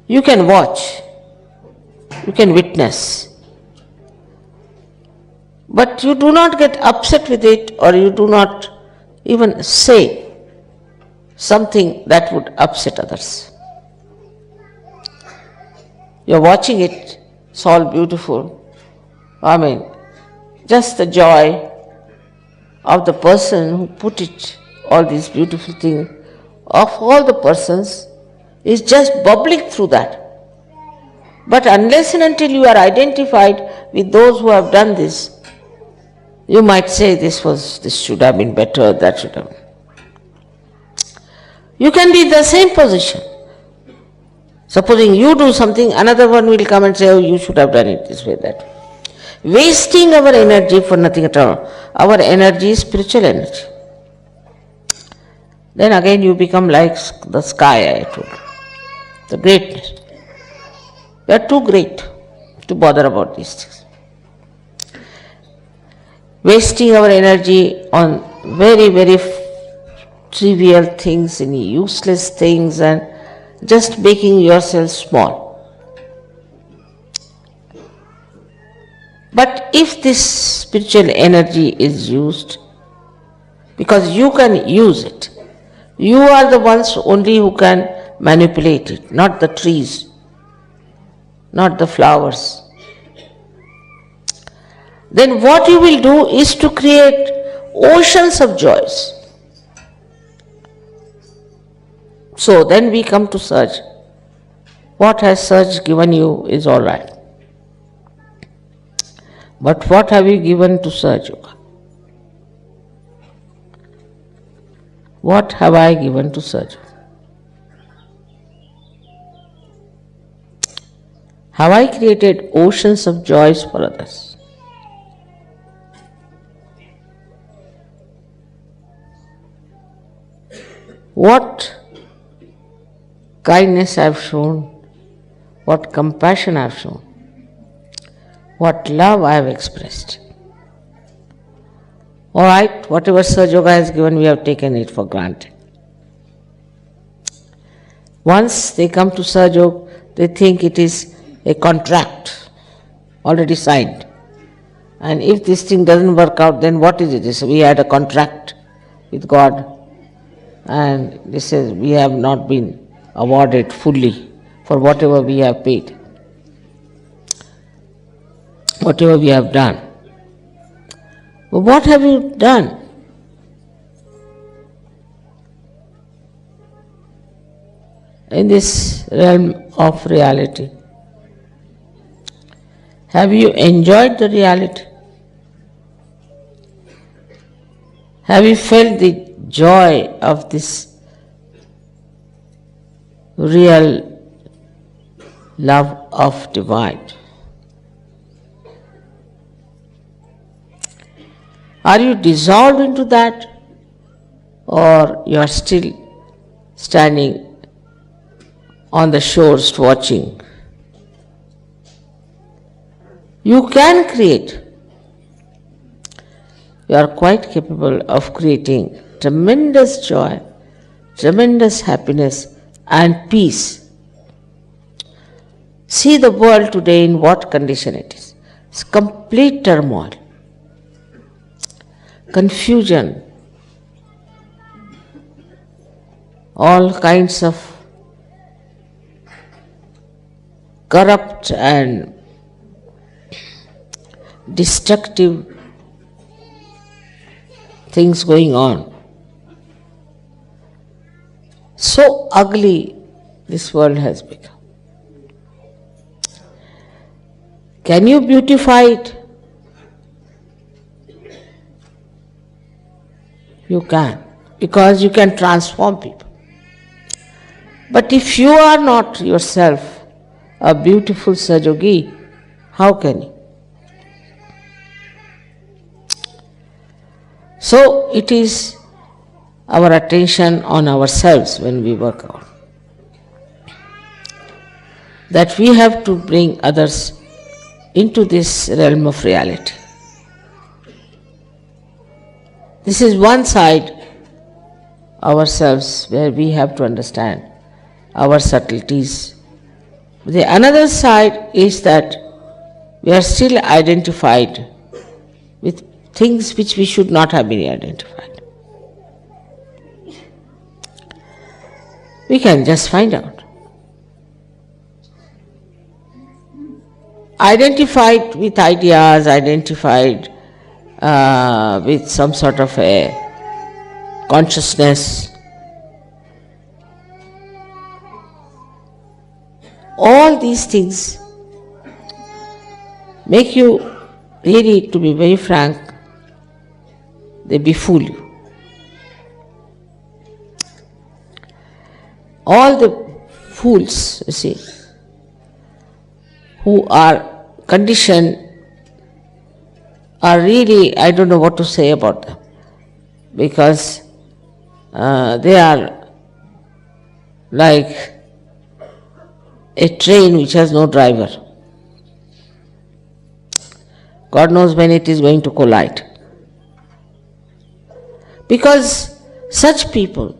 You can watch, you can witness, but you do not get upset with it, or you do not even say something that would upset others. You are watching it It's all beautiful. I mean, just the joy of the person who put it, all these beautiful things, of all the persons, is just bubbling through that. But unless and until you are identified with those who have done this, you might say this should have been better, that should have. You can be in the same position. Supposing you do something, another one will come and say, oh, you should have done it this way, that way. Wasting our energy for nothing at all. Our energy is spiritual energy. Then again you become like the sky, I told you. The greatness. We are too great to bother about these things. Wasting our energy on very, very trivial things, any useless things, and just making yourself small. But if this spiritual energy is used, because you can use it, you are the ones only who can manipulate it, not the trees, not the flowers. Then what you will do is to create oceans of joys. So then we come to Saj. What has Saj given you is all right. But what have you given to Saj Yoga? What have I given to Saj? Have I created oceans of joys for others? What kindness I have shown, what compassion I have shown, what love I have expressed. All right, whatever Saj Yoga has given, we have taken it for granted. Once they come to Saj Yoga, they think it is a contract already signed. And if this thing doesn't work out, then what is it? We had a contract with God, and this says we have not been awarded fully for whatever we have paid, whatever we have done. But what have you done? In this realm of reality, have you enjoyed the reality? Have you felt the joy of this real love of divine? Are you dissolved into that, or you are still standing on the shores watching? You can create. You are quite capable of creating tremendous joy, tremendous happiness and peace. See the world today in what condition it is. It's complete turmoil, confusion, all kinds of corrupt and destructive things going on. So ugly this world has become. Can you beautify it? You can, because you can transform people. But if you are not yourself a beautiful Sajogi, how can you? So it is our attention on ourselves when we work out, that we have to bring others into this realm of reality. This is one side, ourselves, where we have to understand our subtleties. The another side is that we are still identified with things which we should not have been identified. We can just find out. identified with ideas, identified with some sort of a consciousness. All these things make you really, to be very frank, they befool you. All the fools, you see, who are conditioned are really, I don't know what to say about them, because they are like a train which has no driver. God knows when it is going to collide. Because such people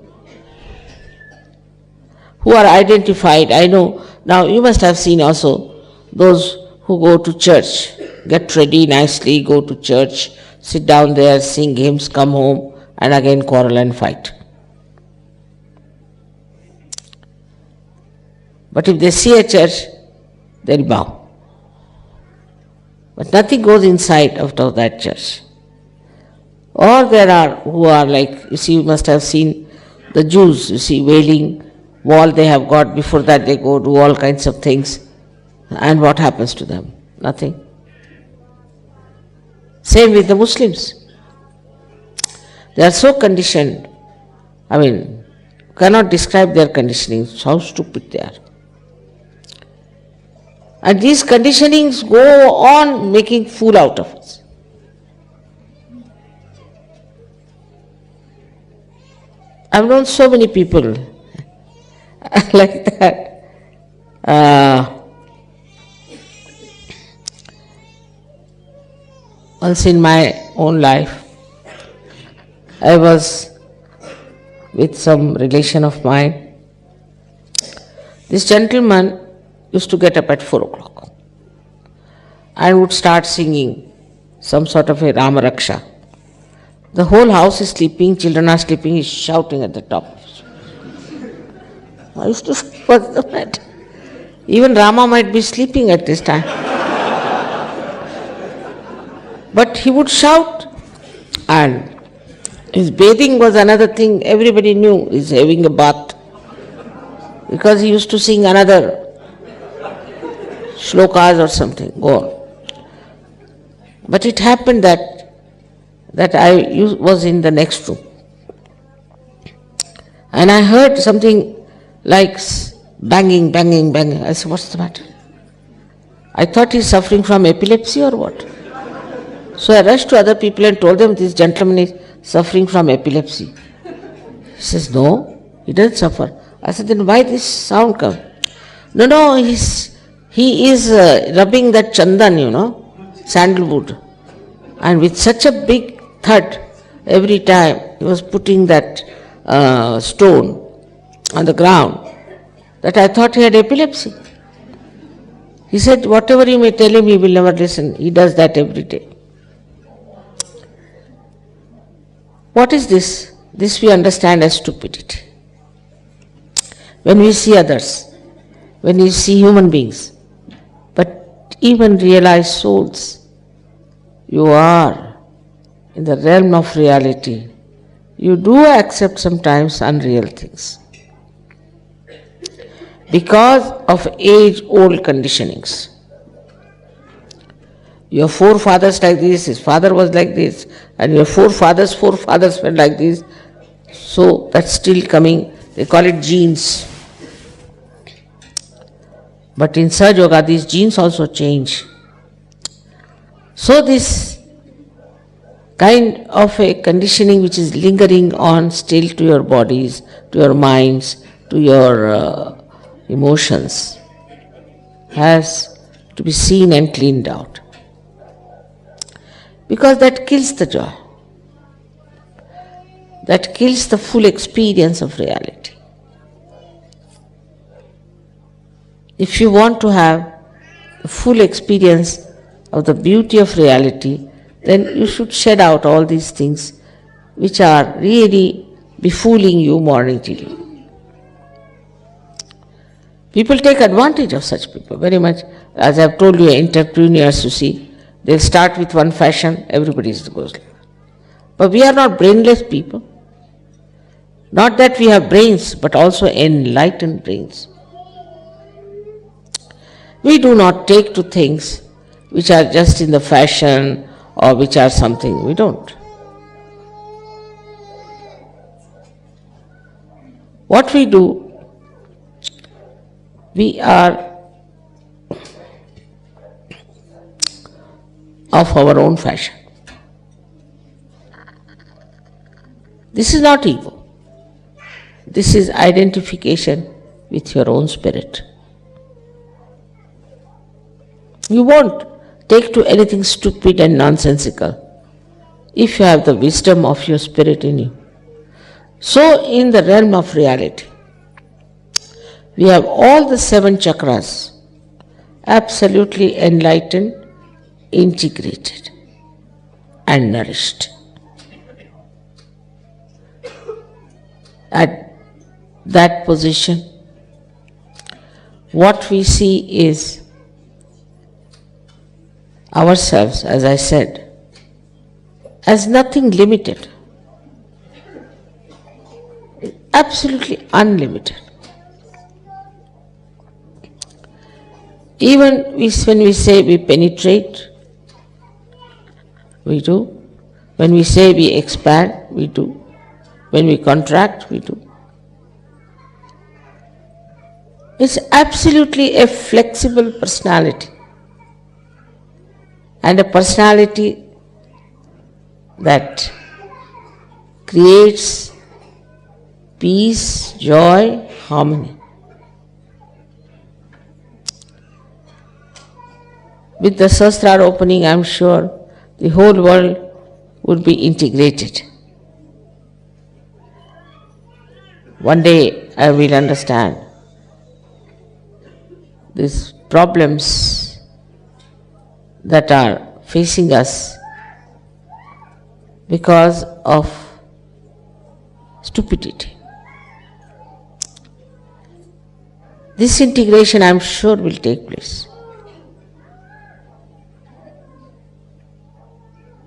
who are identified, I know, now you must have seen also those who go to church, get ready nicely, go to church, sit down there, sing hymns, come home, and again quarrel and fight. But if they see a church, they'll bow. But nothing goes inside out of that church. Or there are who are like, you see, you must have seen the Jews, you see, wailing wall they have got, before that they go do all kinds of things. And what happens to them? Nothing. Same with the Muslims. They are so conditioned, I mean, cannot describe their conditioning, how stupid they are. And these conditionings go on making fool out of us. I've known so many people like that. Once in my own life, I was with some relation of mine. This gentleman used to get up at 4 o'clock and would start singing some sort of a Rama Raksha. The whole house is sleeping, children are sleeping, he's shouting at the top. I used to say, what's the matter? Even Rama might be sleeping at this time. But he would shout, and his bathing was another thing everybody knew, he's having a bath. Because he used to sing another shlokas or something, go on. But it happened that I was in the next room. And I heard something like banging, banging, banging. I said, what's the matter? I thought he's suffering from epilepsy or what? So I rushed to other people and told them this gentleman is suffering from epilepsy. He says, no, he doesn't suffer. I said, then why this sound come? No, he is rubbing that chandan, sandalwood. And with such a big thud, every time he was putting that stone on the ground, that I thought he had epilepsy. He said, whatever you may tell him, he will never listen. He does that every day. What is this? This we understand as stupidity. When we see others, when we see human beings, but even realized souls, you are in the realm of reality. You do accept sometimes unreal things because of age-old conditionings. Your forefathers like this, his father was like this, and your forefathers were like this. So that's still coming, they call it genes. But in Sahaja Yoga, these genes also change. So this kind of a conditioning which is lingering on still to your bodies, to your minds, to your emotions, has to be seen and cleaned out. Because that kills the joy. That kills the full experience of reality. If you want to have the full experience of the beauty of reality, then you should shed out all these things which are really befooling you morning till evening. People take advantage of such people very much. As I've told you, entrepreneurs, you see, they'll start with one fashion, everybody goes like that. But we are not brainless people. Not that we have brains, but also enlightened brains. We do not take to things which are just in the fashion or which are something. We don't. What we do, we are of our own fashion. This is not ego. This is identification with your own spirit. You won't take to anything stupid and nonsensical if you have the wisdom of your spirit in you. So, in the realm of reality, we have all the 7 chakras absolutely enlightened, integrated, and nourished. At that position, what we see is ourselves, as I said, as nothing limited, absolutely unlimited. Even when we say we penetrate, we do. When we say we expand, we do. When we contract, we do. It's absolutely a flexible personality, and a personality that creates peace, joy, harmony. With the Sahasrara opening, I am sure the whole world would be integrated. One day I will understand these problems that are facing us because of stupidity. This integration, I am sure, will take place.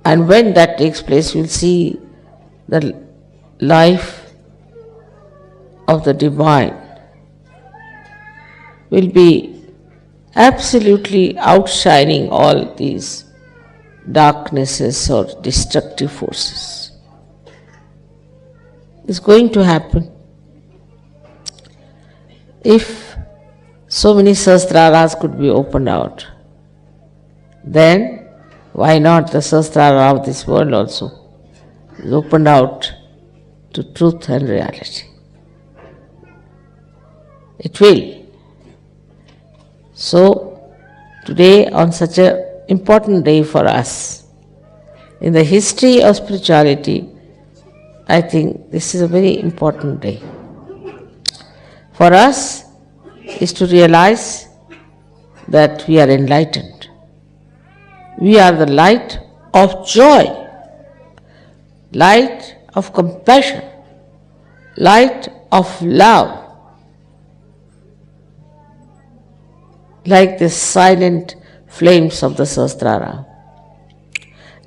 And when that takes place, we will see the life of the divine will be absolutely outshining all these darknesses or destructive forces. It's going to happen. If so many Sahasraras could be opened out, then why not the Sahasrara of this world also is opened out to truth and reality? It will. So, today, on such an important day for us, in the history of spirituality, I think this is a very important day. For us is to realize that we are enlightened. We are the light of joy, light of compassion, light of love, like the silent flames of the Sahasrara,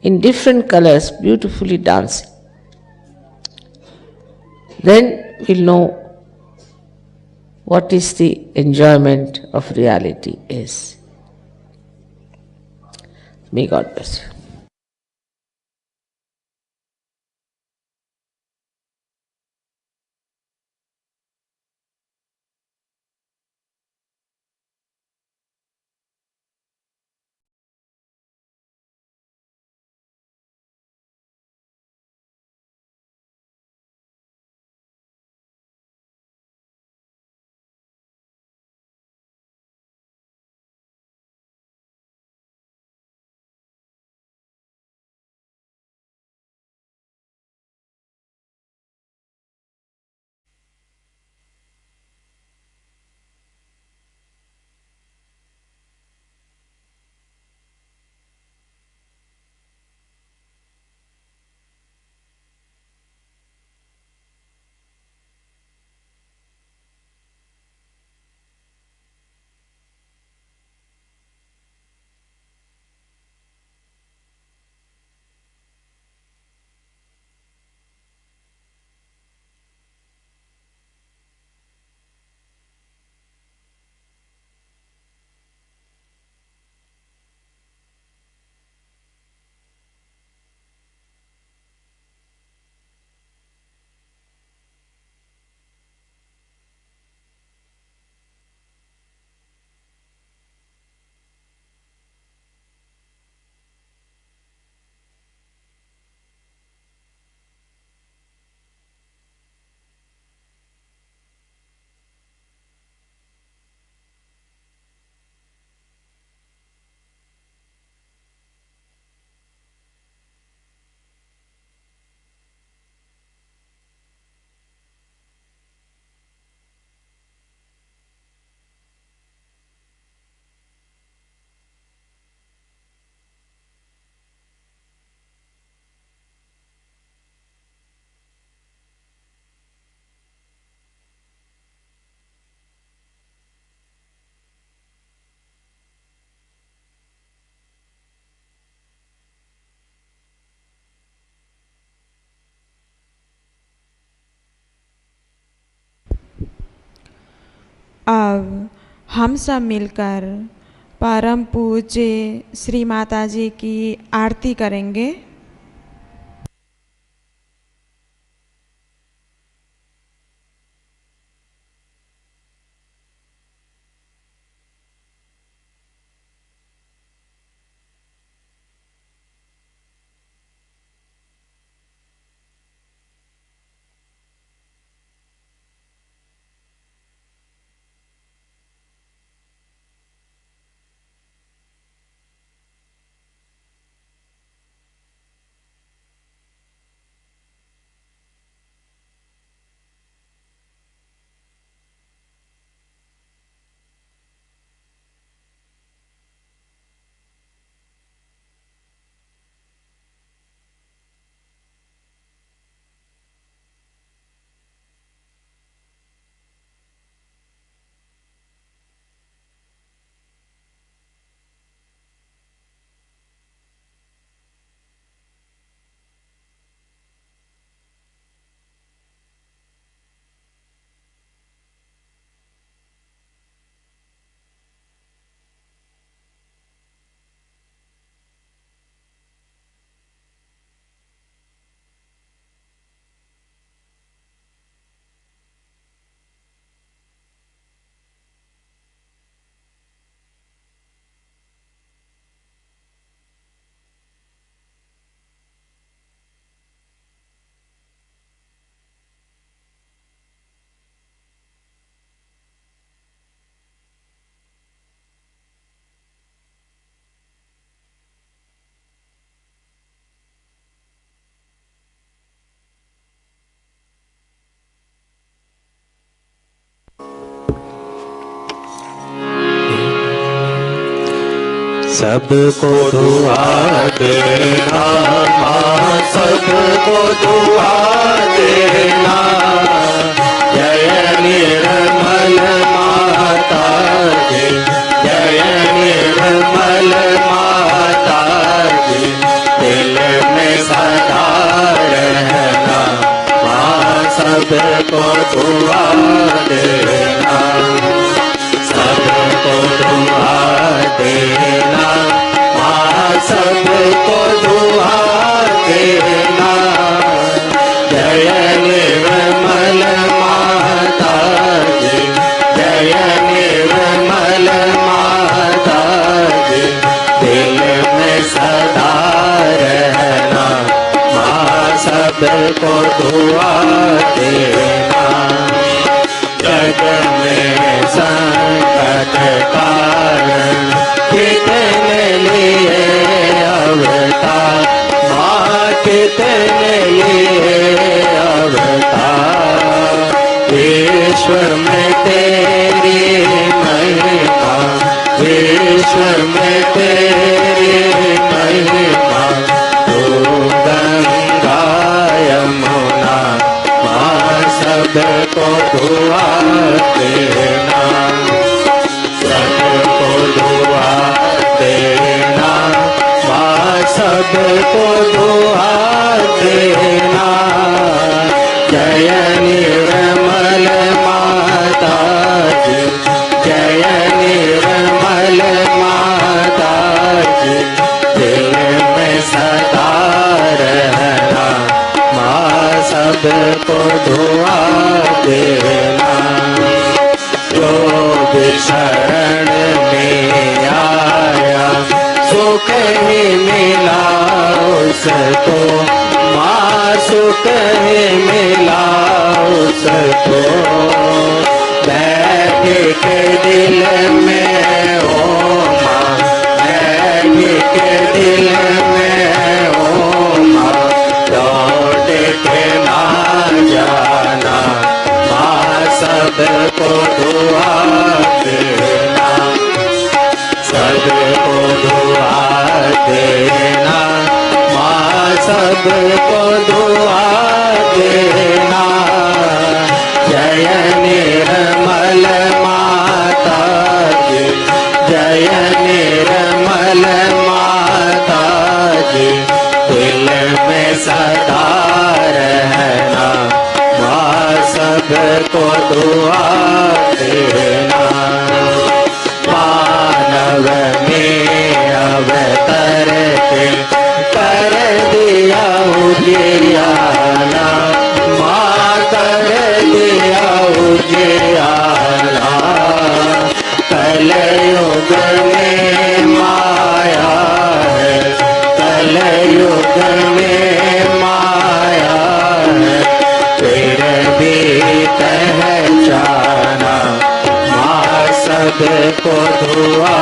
in different colors, beautifully dancing. Then we'll know what is the enjoyment of reality is. May God bless you. अब हम सब मिलकर परम पूज्य श्री माता जी की आरती करेंगे। सबको दुआ देना माँ, सबको दुआ देना। जय निर्मल माता जी, जय निर्मल माता जी। दिल में सदा रहना माँ, सबको दुआ देना, सबको दुआ देना माँ, सबको दुआ देना। जय निर्मल माता जी, जय निर्मल माता जी। दिल में सदा रहना माँ, सबको दुआ देना। जग में संकट कारण कितने लिए अवतार माँ, कितने लिए अवतार। विश्व में तेरी महिमा, विश्व में तेरी महिमा। तू गंगा यमुना माँ, सबको दुआ देना, सबको दुआ देना माँ, सबको दुआ देना। जय निर्मल माता जी, जय निर्मल माता जी। दिल में सदा रहना माँ, सबको दुआ देना। जो भी शरण में आया सुख ही मिला उसको माँ, सुख ही मिला उसको। बैठ के दिल में ओ माँ, बैठ के दिल में ओ माँ। लौट के ना जाना माँ, सबको दुआ देना, सबको दुआ देना माँ, सबको दुआ देना। जय निर्मल माता जी, जय निर्मल माता जी। दिल में सदा रहना माँ, सबको दुआ देना। तरते कर दिया उजियाला, माँ कर दिया उजियाला। कलयुग में माया है, कलयुग में माया है, फिर भी पहचाना, माँ सबको दुआ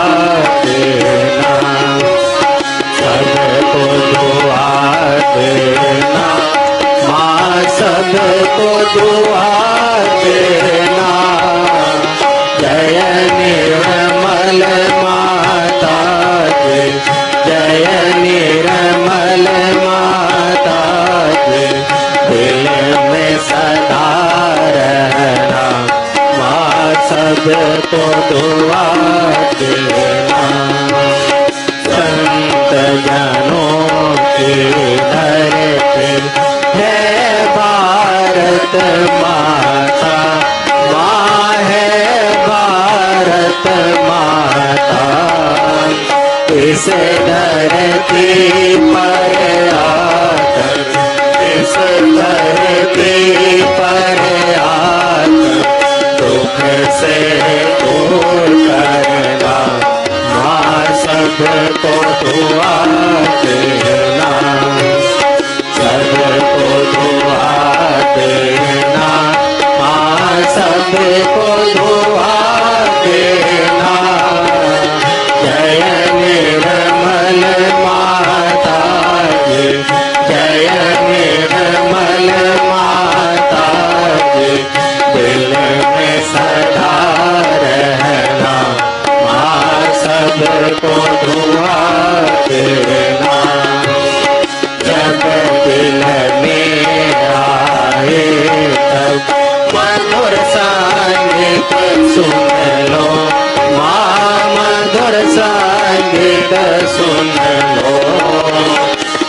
देना, सबको दुआ देना, माँ सबको दुआ देना। जय निर्मल माता जी, जय निर्मल माता जी, दिल में सदा रहना, माँ सबको दुआ देना। संत जनों की धरती है भारत माता, माँ है भारत माता। इस धरती पर आकर, इस धरती पर आकर, दुख से दूर करना, माँ सबको दुआ देना, सबको दुआ देना, माँ सबको दुआ देना। जय निर्मल माता जी, जय निर्मल माता जी, दिल में सदा रहना, माँ सबको दुआ देना। जब दिल में आए तब मधुर संगीत सुन लो, माँ मधुर संगीत सुन लो।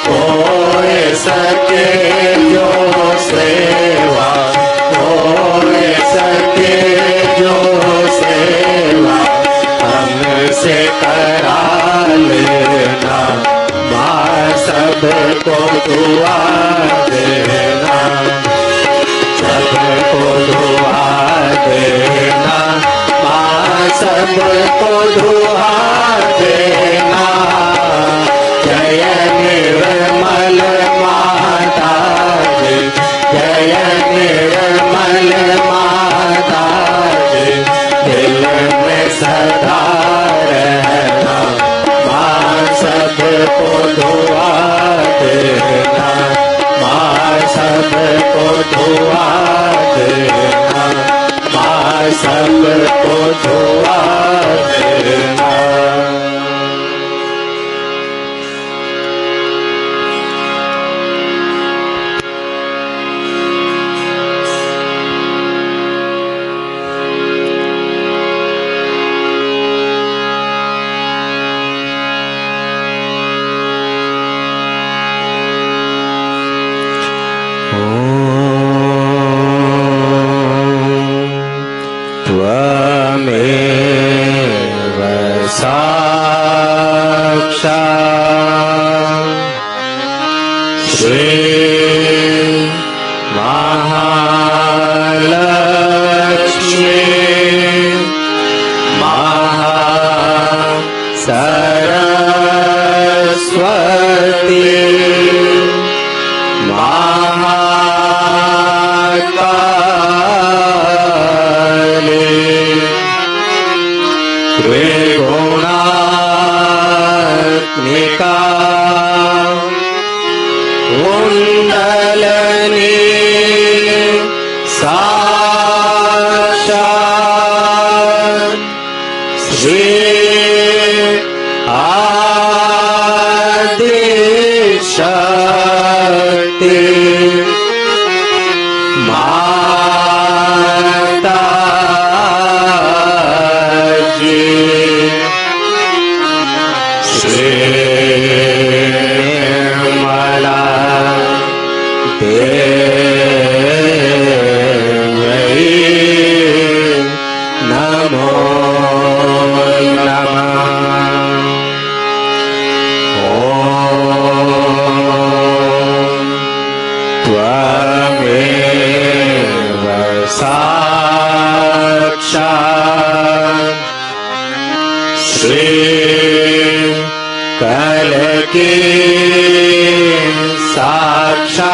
होए सके जो सेवा, होए सके जो सेवा, हमसे करा लेना, माँ सबको दुआ देना, सबको दुआ देना, माँ सबको दुआ देना। जय निर्मल माता जी, जय निर्मल माता जी, दिल में सदा रहना, माँ सबको दुआ देना, माँ सबको दुआ देना, माँ सबको दुआ देना। त्वमेव साक्षात् श्री महालक्ष्मी महासरस्वती महाकाली त्रिगुणात्मिका कुंडलिनी साक्षात् श्री आदिशक्ति माता जी। श्री निर्मला देवी नमो नमः। कल की साक्षात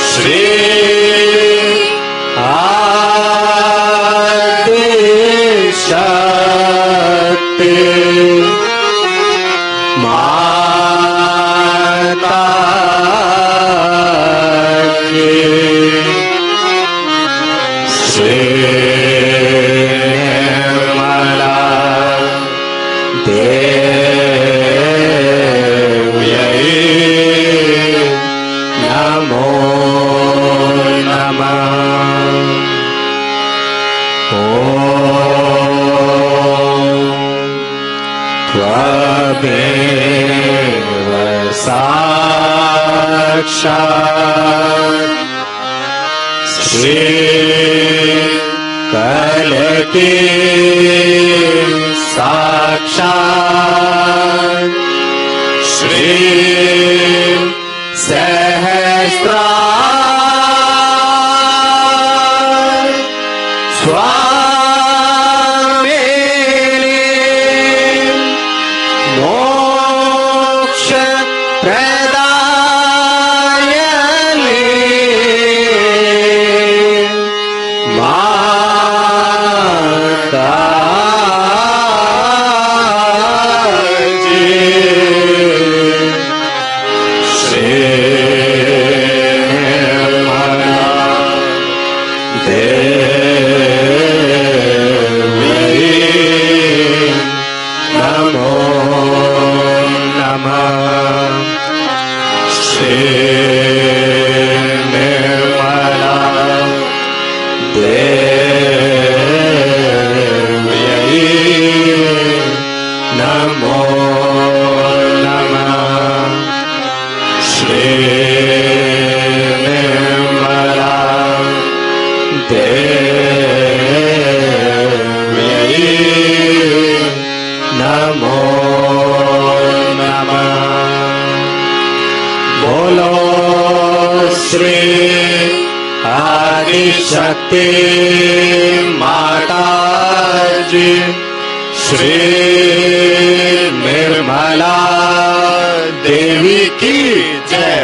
श्री आदि शक्ति माता की श्री निर्मला देव्यै नमो नमः। त्वमेव साक्षात् श्री कल की साक्षात् श्री सहस्रार स्वामिनी मोक्ष प्रदायिनी माता जी श्री निर्मला देव्यै नमो नमः। श्री निर्मला देव्यै नमो नमः। श्री निर्मला देव्यै नमो नमः। बोलो श्री आदि शक्ति माता जी श्री निर्मला देवी की जय।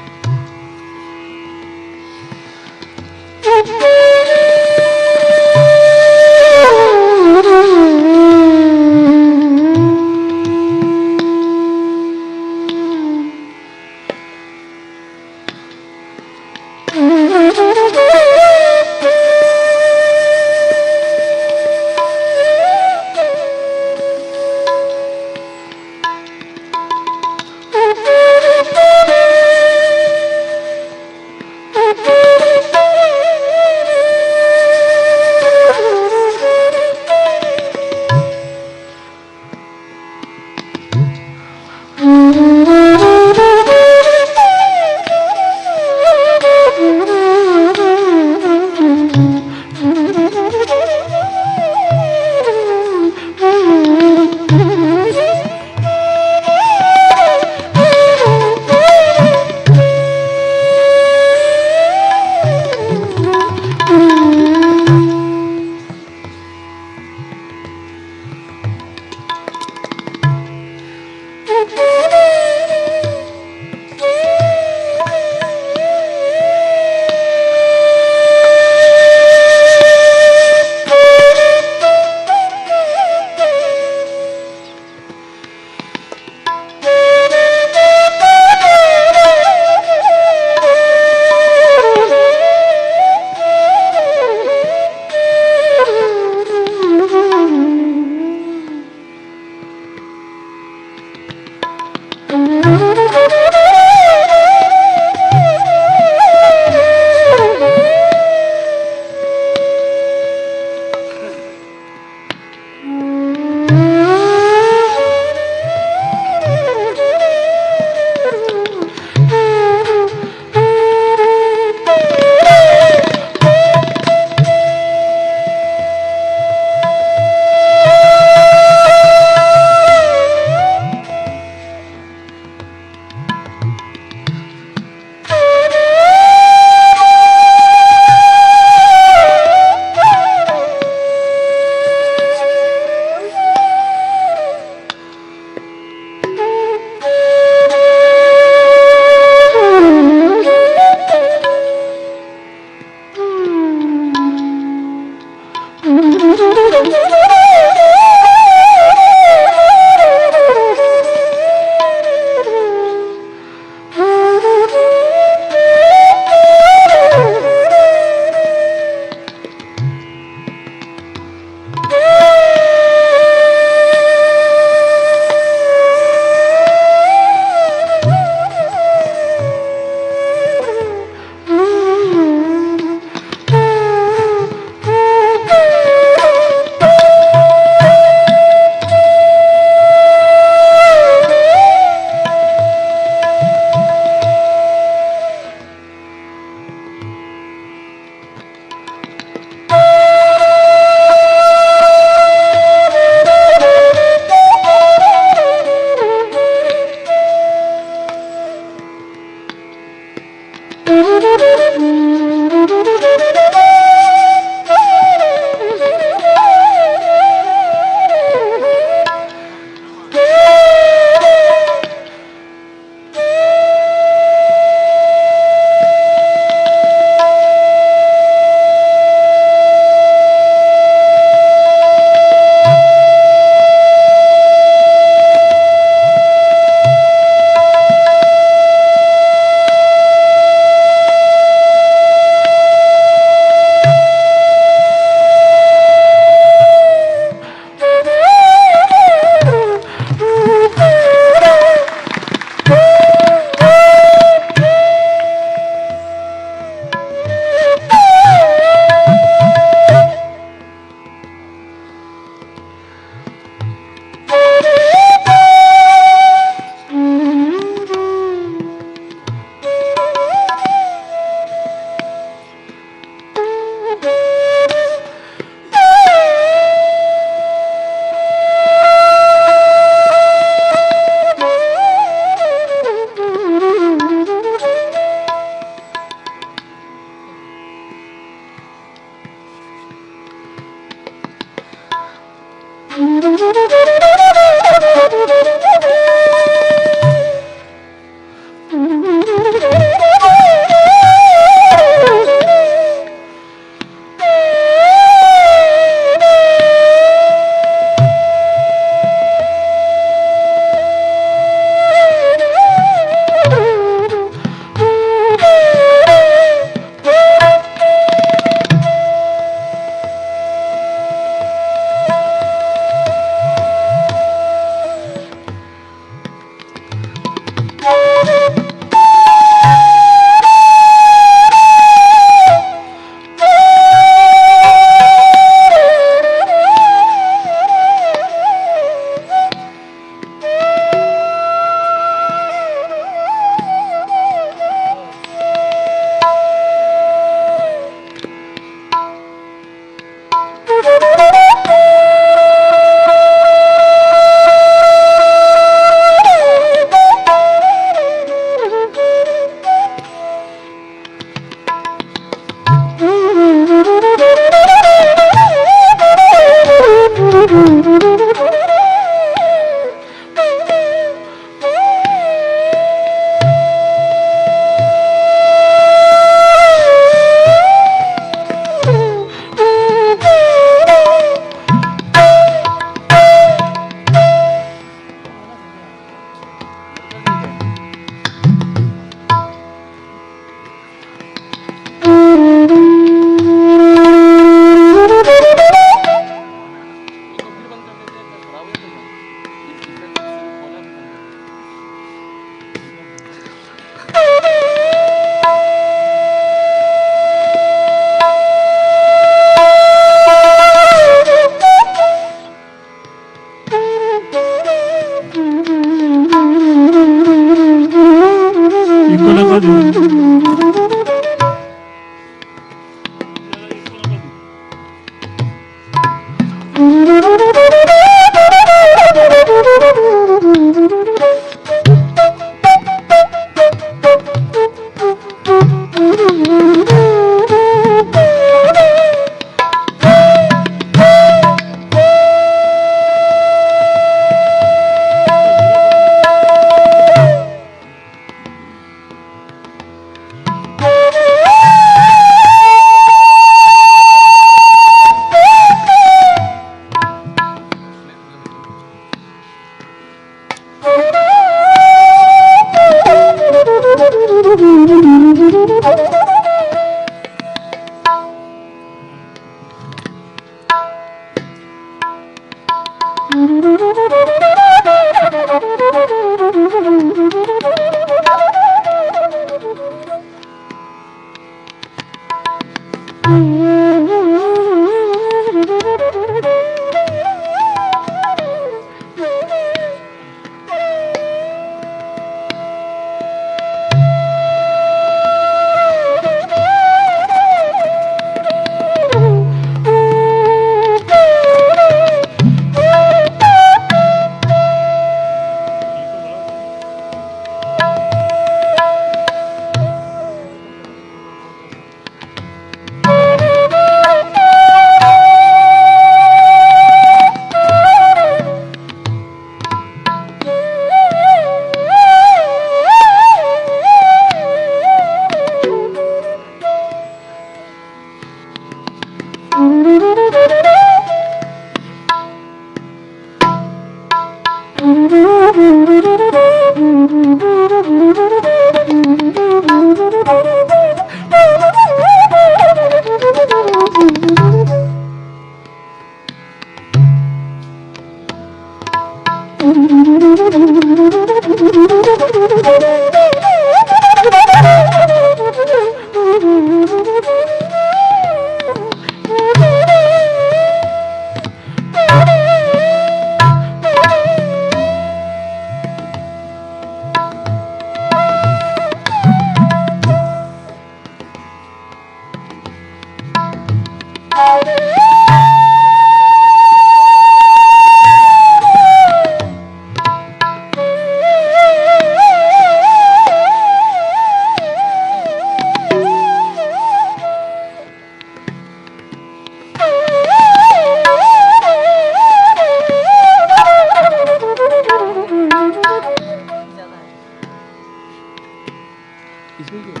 इसमें क्यों?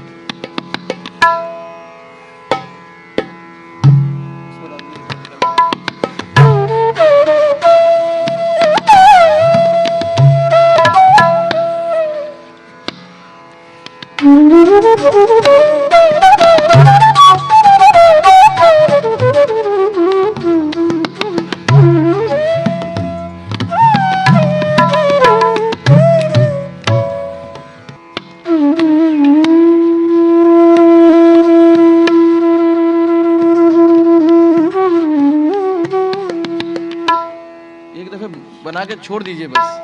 एक दफे बना के छोड़ दीजिए बस।